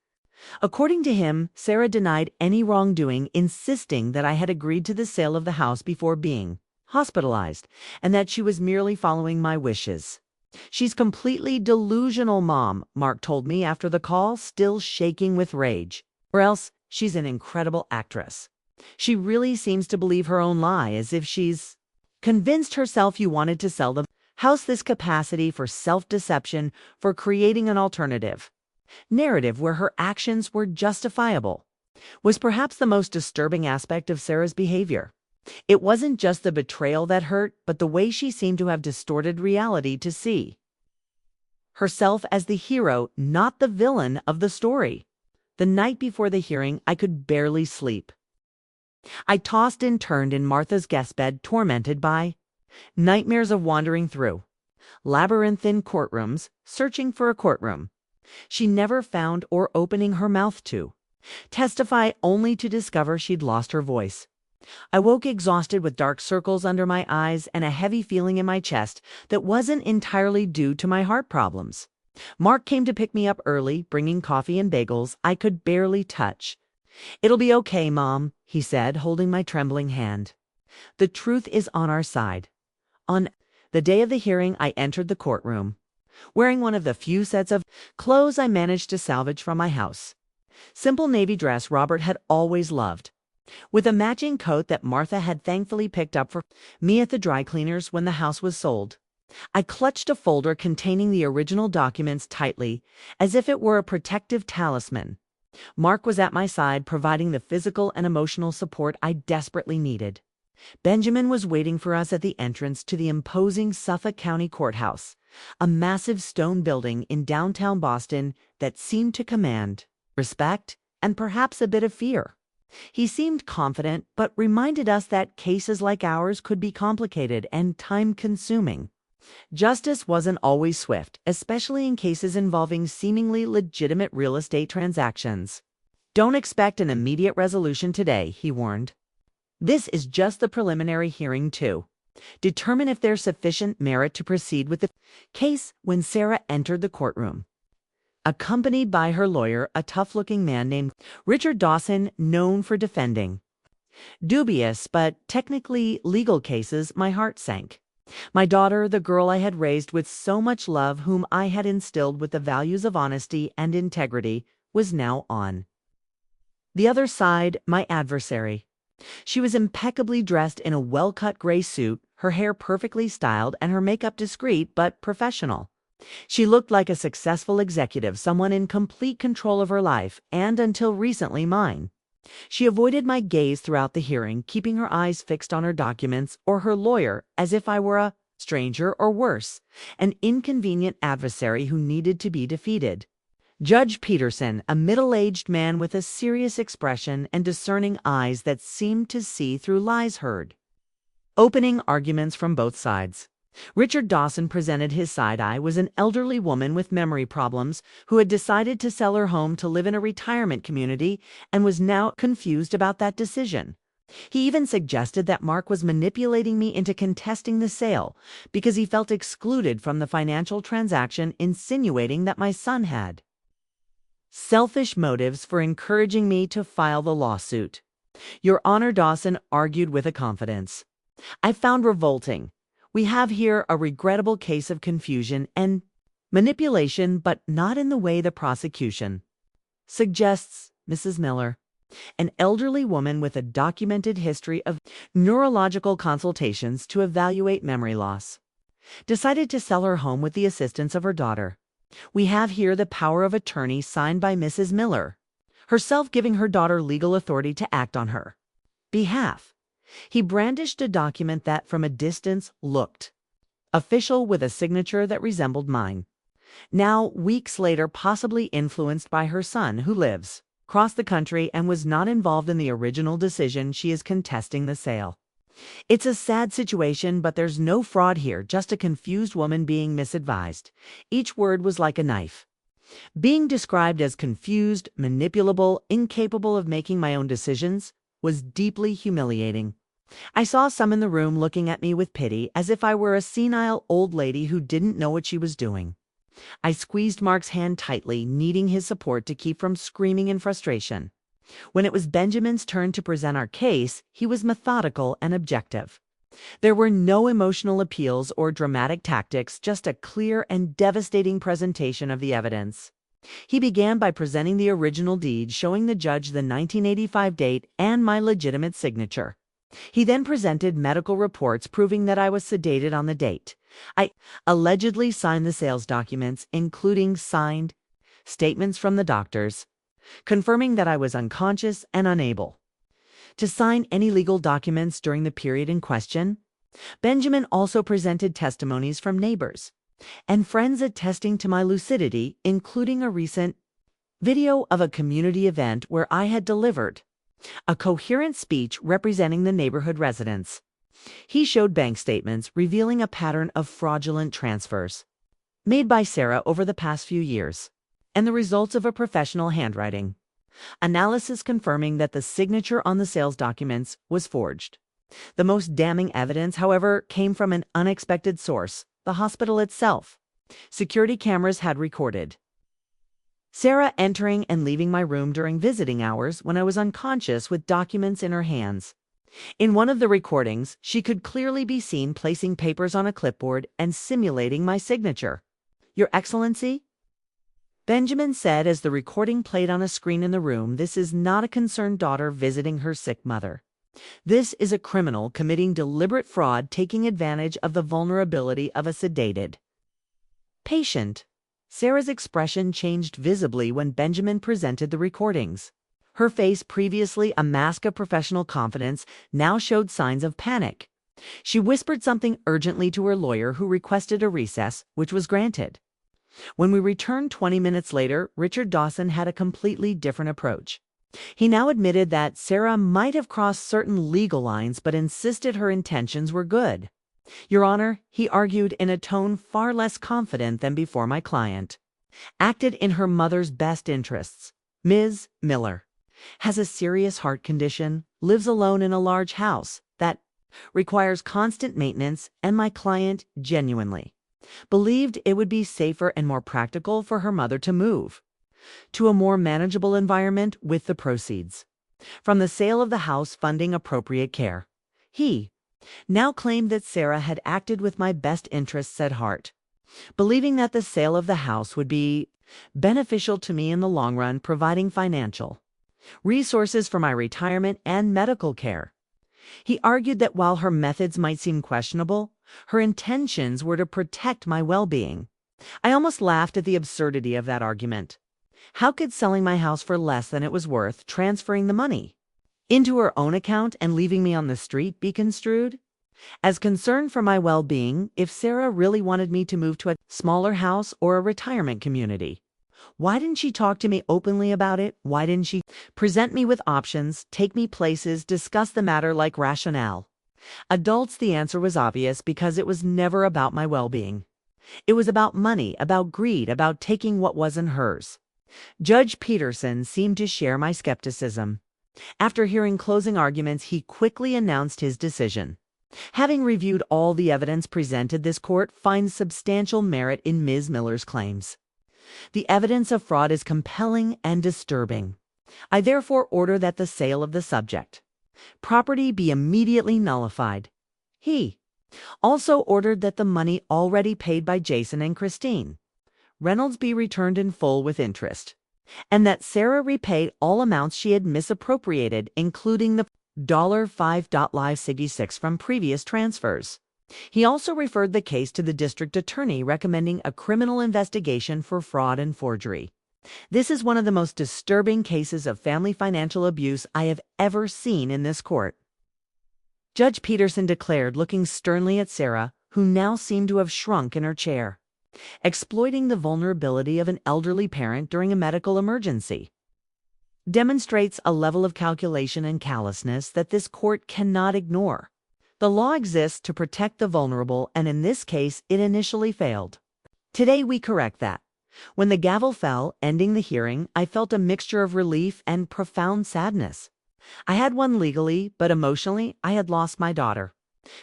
According to him, Sarah denied any wrongdoing, insisting that I had agreed to the sale of the house before being hospitalized, and that she was merely following my wishes. "She's completely delusional, Mom," Mark told me after the call, still shaking with rage. "Or else she's an incredible actress. She really seems to believe her own lie, as if she's convinced herself you wanted to sell the house." This capacity for self-deception, for creating an alternative narrative where her actions were justifiable, was perhaps the most disturbing aspect of Sarah's behavior. It wasn't just the betrayal that hurt, but the way she seemed to have distorted reality to see herself as the hero, not the villain of the story. The night before the hearing, I could barely sleep. I tossed and turned in Martha's guest bed, tormented by nightmares of wandering through labyrinthine courtrooms, searching for a courtroom she never found, or opening her mouth to testify, only to discover she'd lost her voice. I woke exhausted, with dark circles under my eyes and a heavy feeling in my chest that wasn't entirely due to my heart problems. Mark came to pick me up early, bringing coffee and bagels I could barely touch. "It'll be okay, Mom," he said, holding my trembling hand. "The truth is on our side." On the day of the hearing, I entered the courtroom wearing one of the few sets of clothes I managed to salvage from my house. Simple navy dress Robert had always loved, with a matching coat that Martha had thankfully picked up for me at the dry cleaners when the house was sold. I clutched a folder containing the original documents tightly, as if it were a protective talisman. Mark was at my side, providing the physical and emotional support I desperately needed. Benjamin was waiting for us at the entrance to the imposing Suffolk County Courthouse, a massive stone building in downtown Boston that seemed to command respect and perhaps a bit of fear. He seemed confident, but reminded us that cases like ours could be complicated and time-consuming. Justice wasn't always swift, especially in cases involving seemingly legitimate real estate transactions. "Don't expect an immediate resolution today," he warned. "This is just the preliminary hearing, too. Determine if there's sufficient merit to proceed with the case." When Sarah entered the courtroom, accompanied by her lawyer, a tough-looking man named Richard Dawson, known for defending dubious but technically legal cases, my heart sank. My daughter, the girl I had raised with so much love, whom I had instilled with the values of honesty and integrity, was now on the other side, my adversary. She was impeccably dressed in a well-cut gray suit, her hair perfectly styled and her makeup discreet but professional. She looked like a successful executive, someone in complete control of her life, and until recently mine. She avoided my gaze throughout the hearing, keeping her eyes fixed on her documents or her lawyer, as if I were a stranger, or worse, an inconvenient adversary who needed to be defeated. Judge Peterson, a middle-aged man with a serious expression and discerning eyes that seemed to see through lies, heard opening arguments from both sides. Richard Dawson presented his side. I was an elderly woman with memory problems who had decided to sell her home to live in a retirement community and was now confused about that decision. He even suggested that Mark was manipulating me into contesting the sale because he felt excluded from the financial transaction, insinuating that my son had selfish motives for encouraging me to file the lawsuit. Your Honor, Dawson argued with a confidence I found revolting. We have here a regrettable case of confusion and manipulation, but not in the way the prosecution suggests. Mrs. Miller, an elderly woman with a documented history of neurological consultations to evaluate memory loss, decided to sell her home with the assistance of her daughter. We have here the power of attorney signed by Mrs. Miller, herself giving her daughter legal authority to act on her behalf. He brandished a document that, from a distance, looked official, with a signature that resembled mine. Now, weeks later, possibly influenced by her son, who lives across the country and was not involved in the original decision, she is contesting the sale. It's a sad situation, but there's no fraud here, just a confused woman being misadvised. Each word was like a knife. Being described as confused, manipulable, incapable of making my own decisions was deeply humiliating. I saw some in the room looking at me with pity, as if I were a senile old lady who didn't know what she was doing. I squeezed Mark's hand tightly, needing his support to keep from screaming in frustration. When it was Benjamin's turn to present our case, he was methodical and objective. There were no emotional appeals or dramatic tactics, just a clear and devastating presentation of the evidence. He began by presenting the original deed, showing the judge the 1985 date and my legitimate signature. He then presented medical reports proving that I was sedated on the date. I allegedly signed the sales documents, including signed statements from the doctors, confirming that I was unconscious and unable to sign any legal documents during the period in question. Benjamin also presented testimonies from neighbors and friends attesting to my lucidity, including a recent video of a community event where I had delivered a coherent speech representing the neighborhood residents. He showed bank statements revealing a pattern of fraudulent transfers made by Sarah over the past few years, and the results of a professional handwriting analysis confirming that the signature on the sales documents was forged. The most damning evidence, however, came from an unexpected source, the hospital itself. Security cameras had recorded Sarah entering and leaving my room during visiting hours when I was unconscious with documents in her hands. In one of the recordings, she could clearly be seen placing papers on a clipboard and simulating my signature. "Your Excellency," Benjamin said as the recording played on a screen in the room, "this is not a concerned daughter visiting her sick mother. This is a criminal committing deliberate fraud, taking advantage of the vulnerability of a sedated patient." Sarah's expression changed visibly when Benjamin presented the recordings. Her face, previously a mask of professional confidence, now showed signs of panic. She whispered something urgently to her lawyer, who requested a recess, which was granted. When we returned 20 minutes later, Richard Dawson had a completely different approach. He now admitted that Sarah might have crossed certain legal lines, but insisted her intentions were good. "Your Honor," he argued in a tone far less confident than before, "my client acted in her mother's best interests. Ms. Miller has a serious heart condition, lives alone in a large house that requires constant maintenance, and my client genuinely believed it would be safer and more practical for her mother to move to a more manageable environment with the proceeds from the sale of the house funding appropriate care." He now claimed that Sarah had acted with my best interests at heart, believing that the sale of the house would be beneficial to me in the long run, providing financial resources for my retirement and medical care. He argued that while her methods might seem questionable, her intentions were to protect my well-being. I almost laughed at the absurdity of that argument. How could selling my house for less than it was worth, transferring the money into her own account, and leaving me on the street be construed as concern for my well-being? If Sarah really wanted me to move to a smaller house or a retirement community, why didn't she talk to me openly about it? Why didn't she present me with options, take me places, discuss the matter like rationale adults? The answer was obvious: because it was never about my well-being. It was about money, about greed, about taking what wasn't hers. Judge Peterson seemed to share my skepticism. After hearing closing arguments, he quickly announced his decision. "Having reviewed all the evidence presented, this court finds substantial merit in Ms. Miller's claims. The evidence of fraud is compelling and disturbing. I therefore order that the sale of the subject property be immediately nullified." He also ordered that the money already paid by Jason and Christine Reynolds be returned in full with interest, and that Sarah repay all amounts she had misappropriated, including the $5.66 from previous transfers. He also referred the case to the district attorney, recommending a criminal investigation for fraud and forgery. This is one of the most disturbing cases of family financial abuse I have ever seen in this court, Judge Peterson declared, looking sternly at Sarah, who now seemed to have shrunk in her chair. Exploiting the vulnerability of an elderly parent during a medical emergency demonstrates a level of calculation and callousness that this court cannot ignore. The law exists to protect the vulnerable, and in this case, it initially failed. Today, we correct that. When the gavel fell, ending the hearing, I felt a mixture of relief and profound sadness. I had won legally, but emotionally, I had lost my daughter.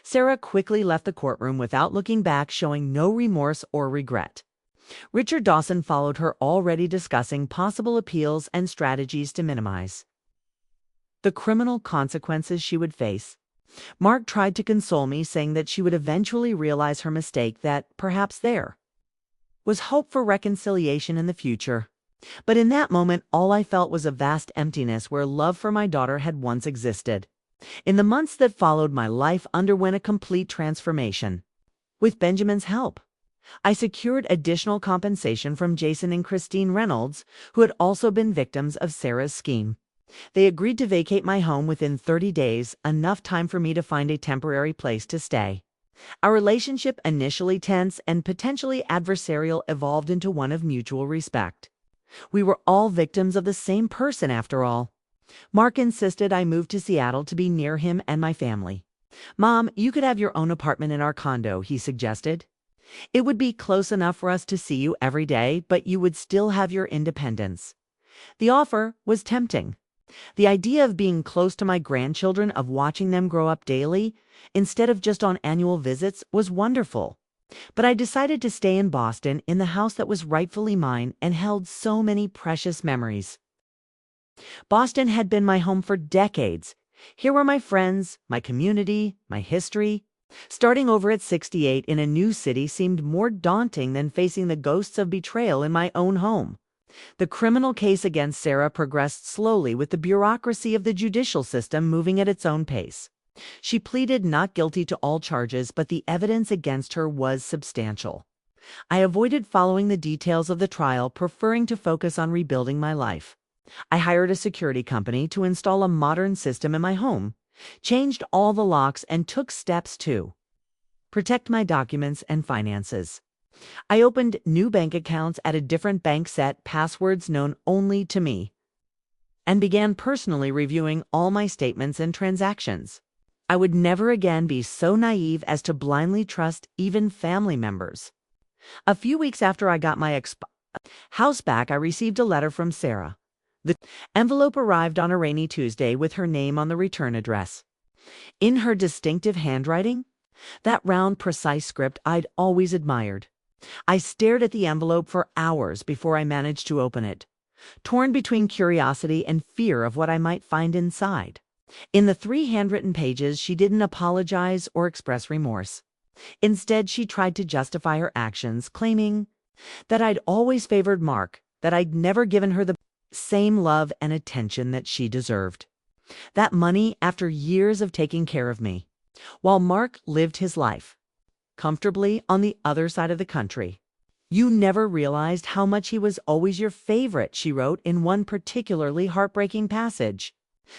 Sarah quickly left the courtroom without looking back, showing no remorse or regret. Richard Dawson followed her, already discussing possible appeals and strategies to minimize the criminal consequences she would face. Mark tried to console me, saying that she would eventually realize her mistake, that perhaps there was hope for reconciliation in the future. But in that moment, all I felt was a vast emptiness where love for my daughter had once existed. In the months that followed, my life underwent a complete transformation. With Benjamin's help, I secured additional compensation from Jason and Christine Reynolds, who had also been victims of Sarah's scheme. They agreed to vacate my home within 30 days, enough time for me to find a temporary place to stay. Our relationship, initially tense and potentially adversarial, evolved into one of mutual respect. We were all victims of the same person, after all. Mark insisted I move to Seattle to be near him and my family. "Mom, you could have your own apartment in our condo," he suggested. "It would be close enough for us to see you every day, but you would still have your independence." The offer was tempting. The idea of being close to my grandchildren, of watching them grow up daily, instead of just on annual visits, was wonderful. But I decided to stay in Boston, in the house that was rightfully mine and held so many precious memories. Boston had been my home for decades. Here were my friends, my community, my history. Starting over at 68 in a new city seemed more daunting than facing the ghosts of betrayal in my own home. The criminal case against Sarah progressed slowly, with the bureaucracy of the judicial system moving at its own pace. She pleaded not guilty to all charges, but the evidence against her was substantial. I avoided following the details of the trial, preferring to focus on rebuilding my life. I hired a security company to install a modern system in my home, changed all the locks, and took steps to protect my documents and finances. I opened new bank accounts at a different bank, set passwords known only to me, and began personally reviewing all my statements and transactions. I would never again be so naive as to blindly trust even family members. A few weeks after I got my house back, I received a letter from Sarah. The envelope arrived on a rainy Tuesday with her name on the return address. In her distinctive handwriting, that round, precise script I'd always admired. I stared at the envelope for hours before I managed to open it, torn between curiosity and fear of what I might find inside. In the 3 handwritten pages, she didn't apologize or express remorse. Instead, she tried to justify her actions, claiming that I'd always favored Mark, that I'd never given her the same love and attention that she deserved. That money, after years of taking care of me, while Mark lived his life comfortably on the other side of the country. "You never realized how much he was always your favorite," she wrote in one particularly heartbreaking passage.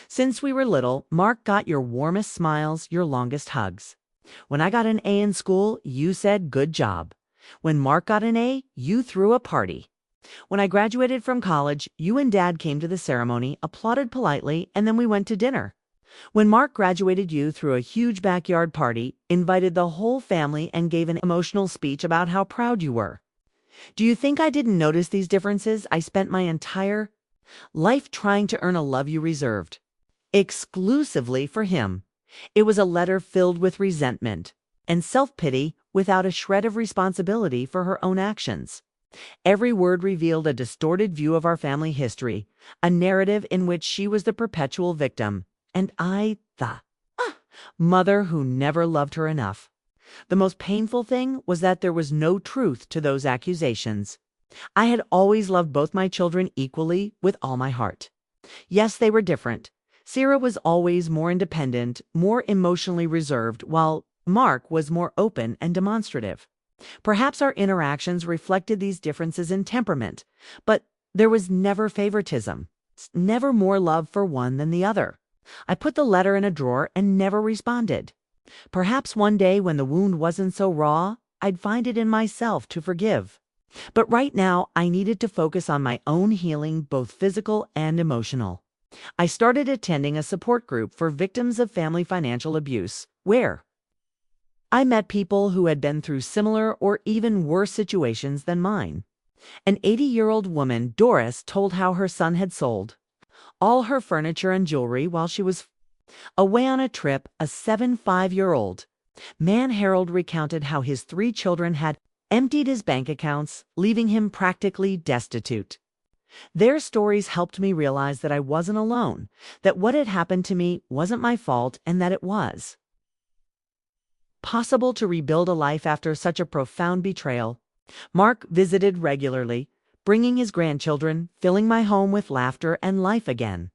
"Since we were little, Mark got your warmest smiles, your longest hugs. When I got an A in school, you said, 'Good job.' When Mark got an A, you threw a party. When I graduated from college, you and Dad came to the ceremony, applauded politely, and then we went to dinner. When Mark graduated, you threw a huge backyard party, invited the whole family, and gave an emotional speech about how proud you were. Do you think I didn't notice these differences? I spent my entire life trying to earn a love you reserved exclusively for him." It was a letter filled with resentment and self-pity, without a shred of responsibility for her own actions. Every word revealed a distorted view of our family history, a narrative in which she was the perpetual victim, and I the mother who never loved her enough. The most painful thing was that there was no truth to those accusations. I had always loved both my children equally, with all my heart. Yes, they were different. Sarah was always more independent, more emotionally reserved, while Mark was more open and demonstrative. Perhaps our interactions reflected these differences in temperament, but there was never favoritism, never more love for one than the other. I put the letter in a drawer and never responded. Perhaps one day, when the wound wasn't so raw, I'd find it in myself to forgive. But right now, I needed to focus on my own healing, both physical and emotional. I started attending a support group for victims of family financial abuse, where I met people who had been through similar or even worse situations than mine. An 80-year-old woman, Doris, told how her son had sold all her furniture and jewelry while she was away on a trip. A 75-year-old man, Harold, recounted how his 3 children had emptied his bank accounts, leaving him practically destitute. Their stories helped me realize that I wasn't alone, that what had happened to me wasn't my fault, and that it was possible to rebuild a life after such a profound betrayal. Mark visited regularly, bringing his grandchildren, filling my home with laughter and life again.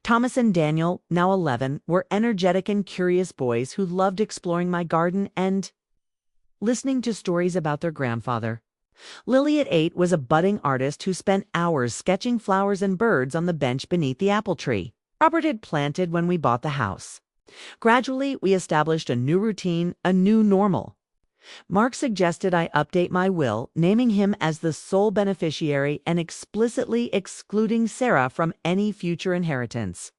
Thomas and Daniel, now 11, were energetic and curious boys who loved exploring my garden and listening to stories about their grandfather. Lily, at 8, was a budding artist who spent hours sketching flowers and birds on the bench beneath the apple tree Robert had planted when we bought the house. Gradually, we established a new routine, a new normal. Mark suggested I update my will, naming him as the sole beneficiary and explicitly excluding Sarah from any future inheritance.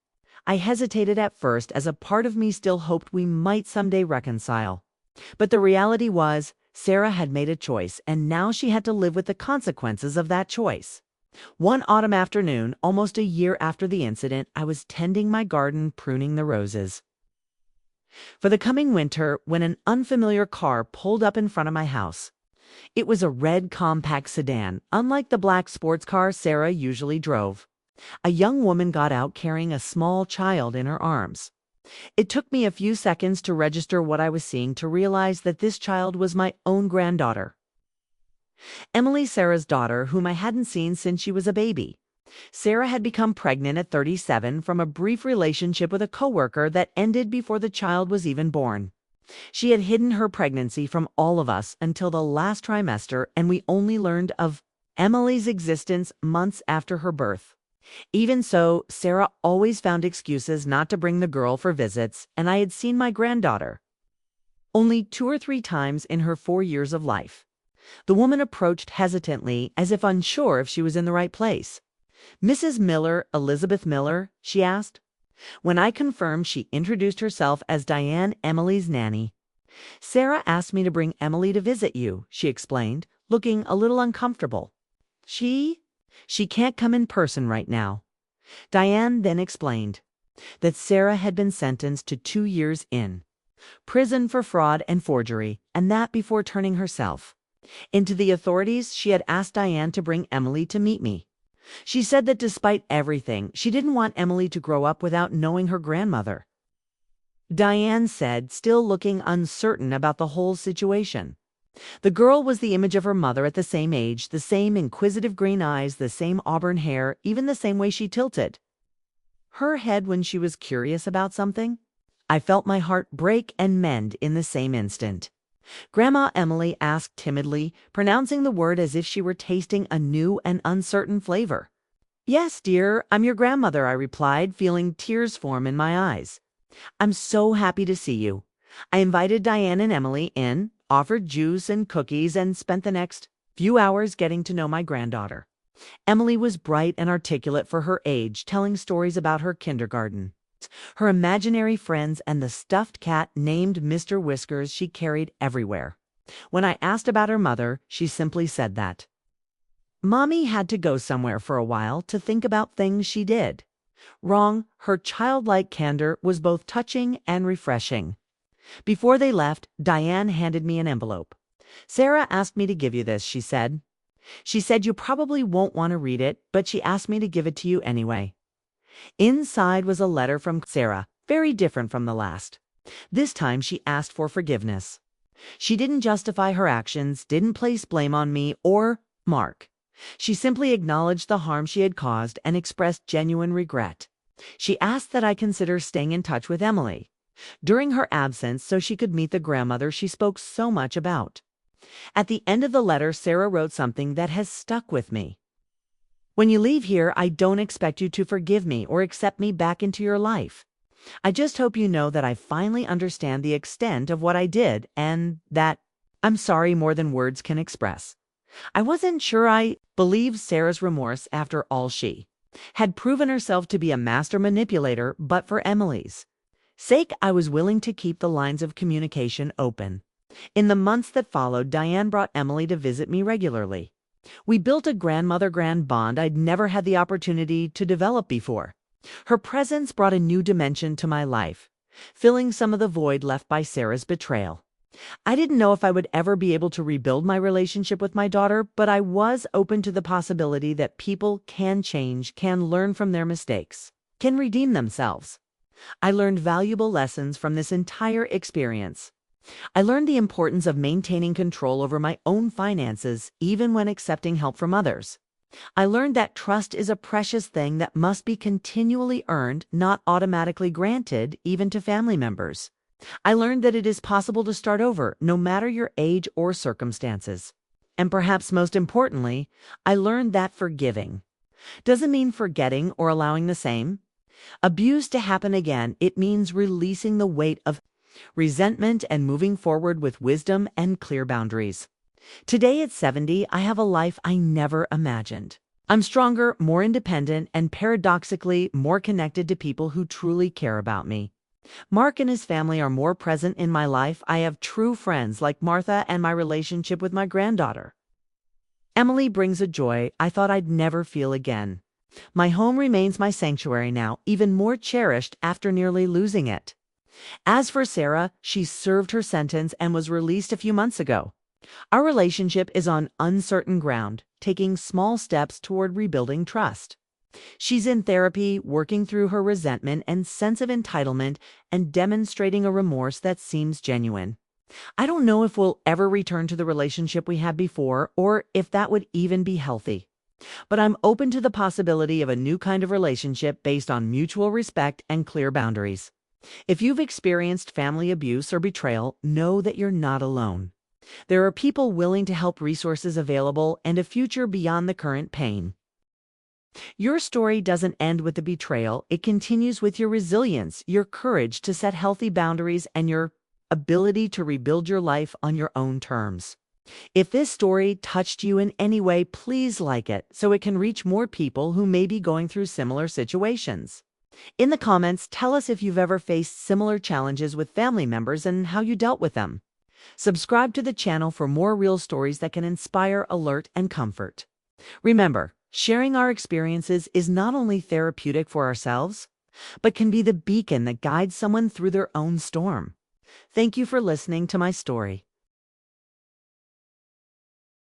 I hesitated at first, as a part of me still hoped we might someday reconcile. But the reality was, Sarah had made a choice, and now she had to live with the consequences of that choice. One autumn afternoon, almost a year after the incident, I was tending my garden, pruning the roses for the coming winter, when an unfamiliar car pulled up in front of my house. It was a red compact sedan, unlike the black sports car Sarah usually drove. A young woman got out carrying a small child in her arms. It took me a few seconds to register what I was seeing, to realize that this child was my own granddaughter. Emily, Sarah's daughter, whom I hadn't seen since she was a baby. Sarah had become pregnant at 37 from a brief relationship with a coworker that ended before the child was even born. She had hidden her pregnancy from all of us until the last trimester, and we only learned of Emily's existence months after her birth. Even so, Sarah always found excuses not to bring the girl for visits, and I had seen my granddaughter only 2 or 3 times in her 4 years of life. The woman approached hesitantly, as if unsure if she was in the right place. "Mrs. Miller, Elizabeth Miller?" she asked. When I confirmed, she introduced herself as Diane, Emily's nanny. "Sarah asked me to bring Emily to visit you," she explained, looking a little uncomfortable. She can't come in person right now." Diane then explained that Sarah had been sentenced to 2 years in prison for fraud and forgery, and that before turning herself into the authorities, she had asked Diane to bring Emily to meet me. She said that despite everything, she didn't want Emily to grow up without knowing her grandmother. Diane said, still looking uncertain about the whole situation. The girl was the image of her mother at the same age, the same inquisitive green eyes, the same auburn hair, even the same way she tilted her head when she was curious about something. I felt my heart break and mend in the same instant. "Grandma," Emily asked timidly, pronouncing the word as if she were tasting a new and uncertain flavor. "Yes, dear, I'm your grandmother," I replied, feeling tears form in my eyes. "I'm so happy to see you." I invited Diane and Emily in, offered juice and cookies, and spent the next few hours getting to know my granddaughter. Emily was bright and articulate for her age, telling stories about her kindergarten, her imaginary friends, and the stuffed cat named Mr. Whiskers she carried everywhere. When I asked about her mother, she simply said that Mommy had to go somewhere for a while to think about things she did wrong. Her childlike candor was both touching and refreshing. Before they left, Diane handed me an envelope. "Sarah asked me to give you this," she said. "She said you probably won't want to read it, but she asked me to give it to you anyway." Inside was a letter from Sarah, very different from the last. This time she asked for forgiveness. She didn't justify her actions, didn't place blame on me or Mark. She simply acknowledged the harm she had caused and expressed genuine regret. She asked that I consider staying in touch with Emily during her absence so she could meet the grandmother she spoke so much about. At the end of the letter, Sarah wrote something that has stuck with me. "When you leave here, I don't expect you to forgive me or accept me back into your life. I just hope you know that I finally understand the extent of what I did, and that I'm sorry more than words can express. I wasn't sure I believed Sarah's remorse after all she had proven herself to be a master manipulator, but for Emily's sake, I was willing to keep the lines of communication open. In the months that followed, Diane brought Emily to visit me regularly. We built a grandmother-grand bond I'd never had the opportunity to develop before. Her presence brought a new dimension to my life, filling some of the void left by Sarah's betrayal. I didn't know if I would ever be able to rebuild my relationship with my daughter, but I was open to the possibility that people can change, can learn from their mistakes, can redeem themselves. I learned valuable lessons from this entire experience. I learned the importance of maintaining control over my own finances, even when accepting help from others. I learned that trust is a precious thing that must be continually earned, not automatically granted, even to family members. I learned that it is possible to start over, no matter your age or circumstances. And perhaps most importantly, I learned that forgiving doesn't mean forgetting or allowing the same abuse to happen again. It means releasing the weight of resentment and moving forward with wisdom and clear boundaries. Today at 70, I have a life I never imagined. I'm stronger, more independent, and paradoxically more connected to people who truly care about me. Mark and his family are more present in my life. I have true friends like Martha, and my relationship with my granddaughter Emily brings a joy I thought I'd never feel again. My home remains my sanctuary now, even more cherished after nearly losing it. As for Sarah, she served her sentence and was released a few months ago. Our relationship is on uncertain ground, taking small steps toward rebuilding trust. She's in therapy, working through her resentment and sense of entitlement and demonstrating a remorse that seems genuine. I don't know if we'll ever return to the relationship we had before or if that would even be healthy. But I'm open to the possibility of a new kind of relationship based on mutual respect and clear boundaries. If you've experienced family abuse or betrayal, know that you're not alone. There are people willing to help, resources available, and a future beyond the current pain. Your story doesn't end with the betrayal. It continues with your resilience, your courage to set healthy boundaries, and your ability to rebuild your life on your own terms. If this story touched you in any way, please like it so it can reach more people who may be going through similar situations. In the comments, tell us if you've ever faced similar challenges with family members and how you dealt with them. Subscribe to the channel for more real stories that can inspire, alert, and comfort. Remember, sharing our experiences is not only therapeutic for ourselves, but can be the beacon that guides someone through their own storm. Thank you for listening to my story.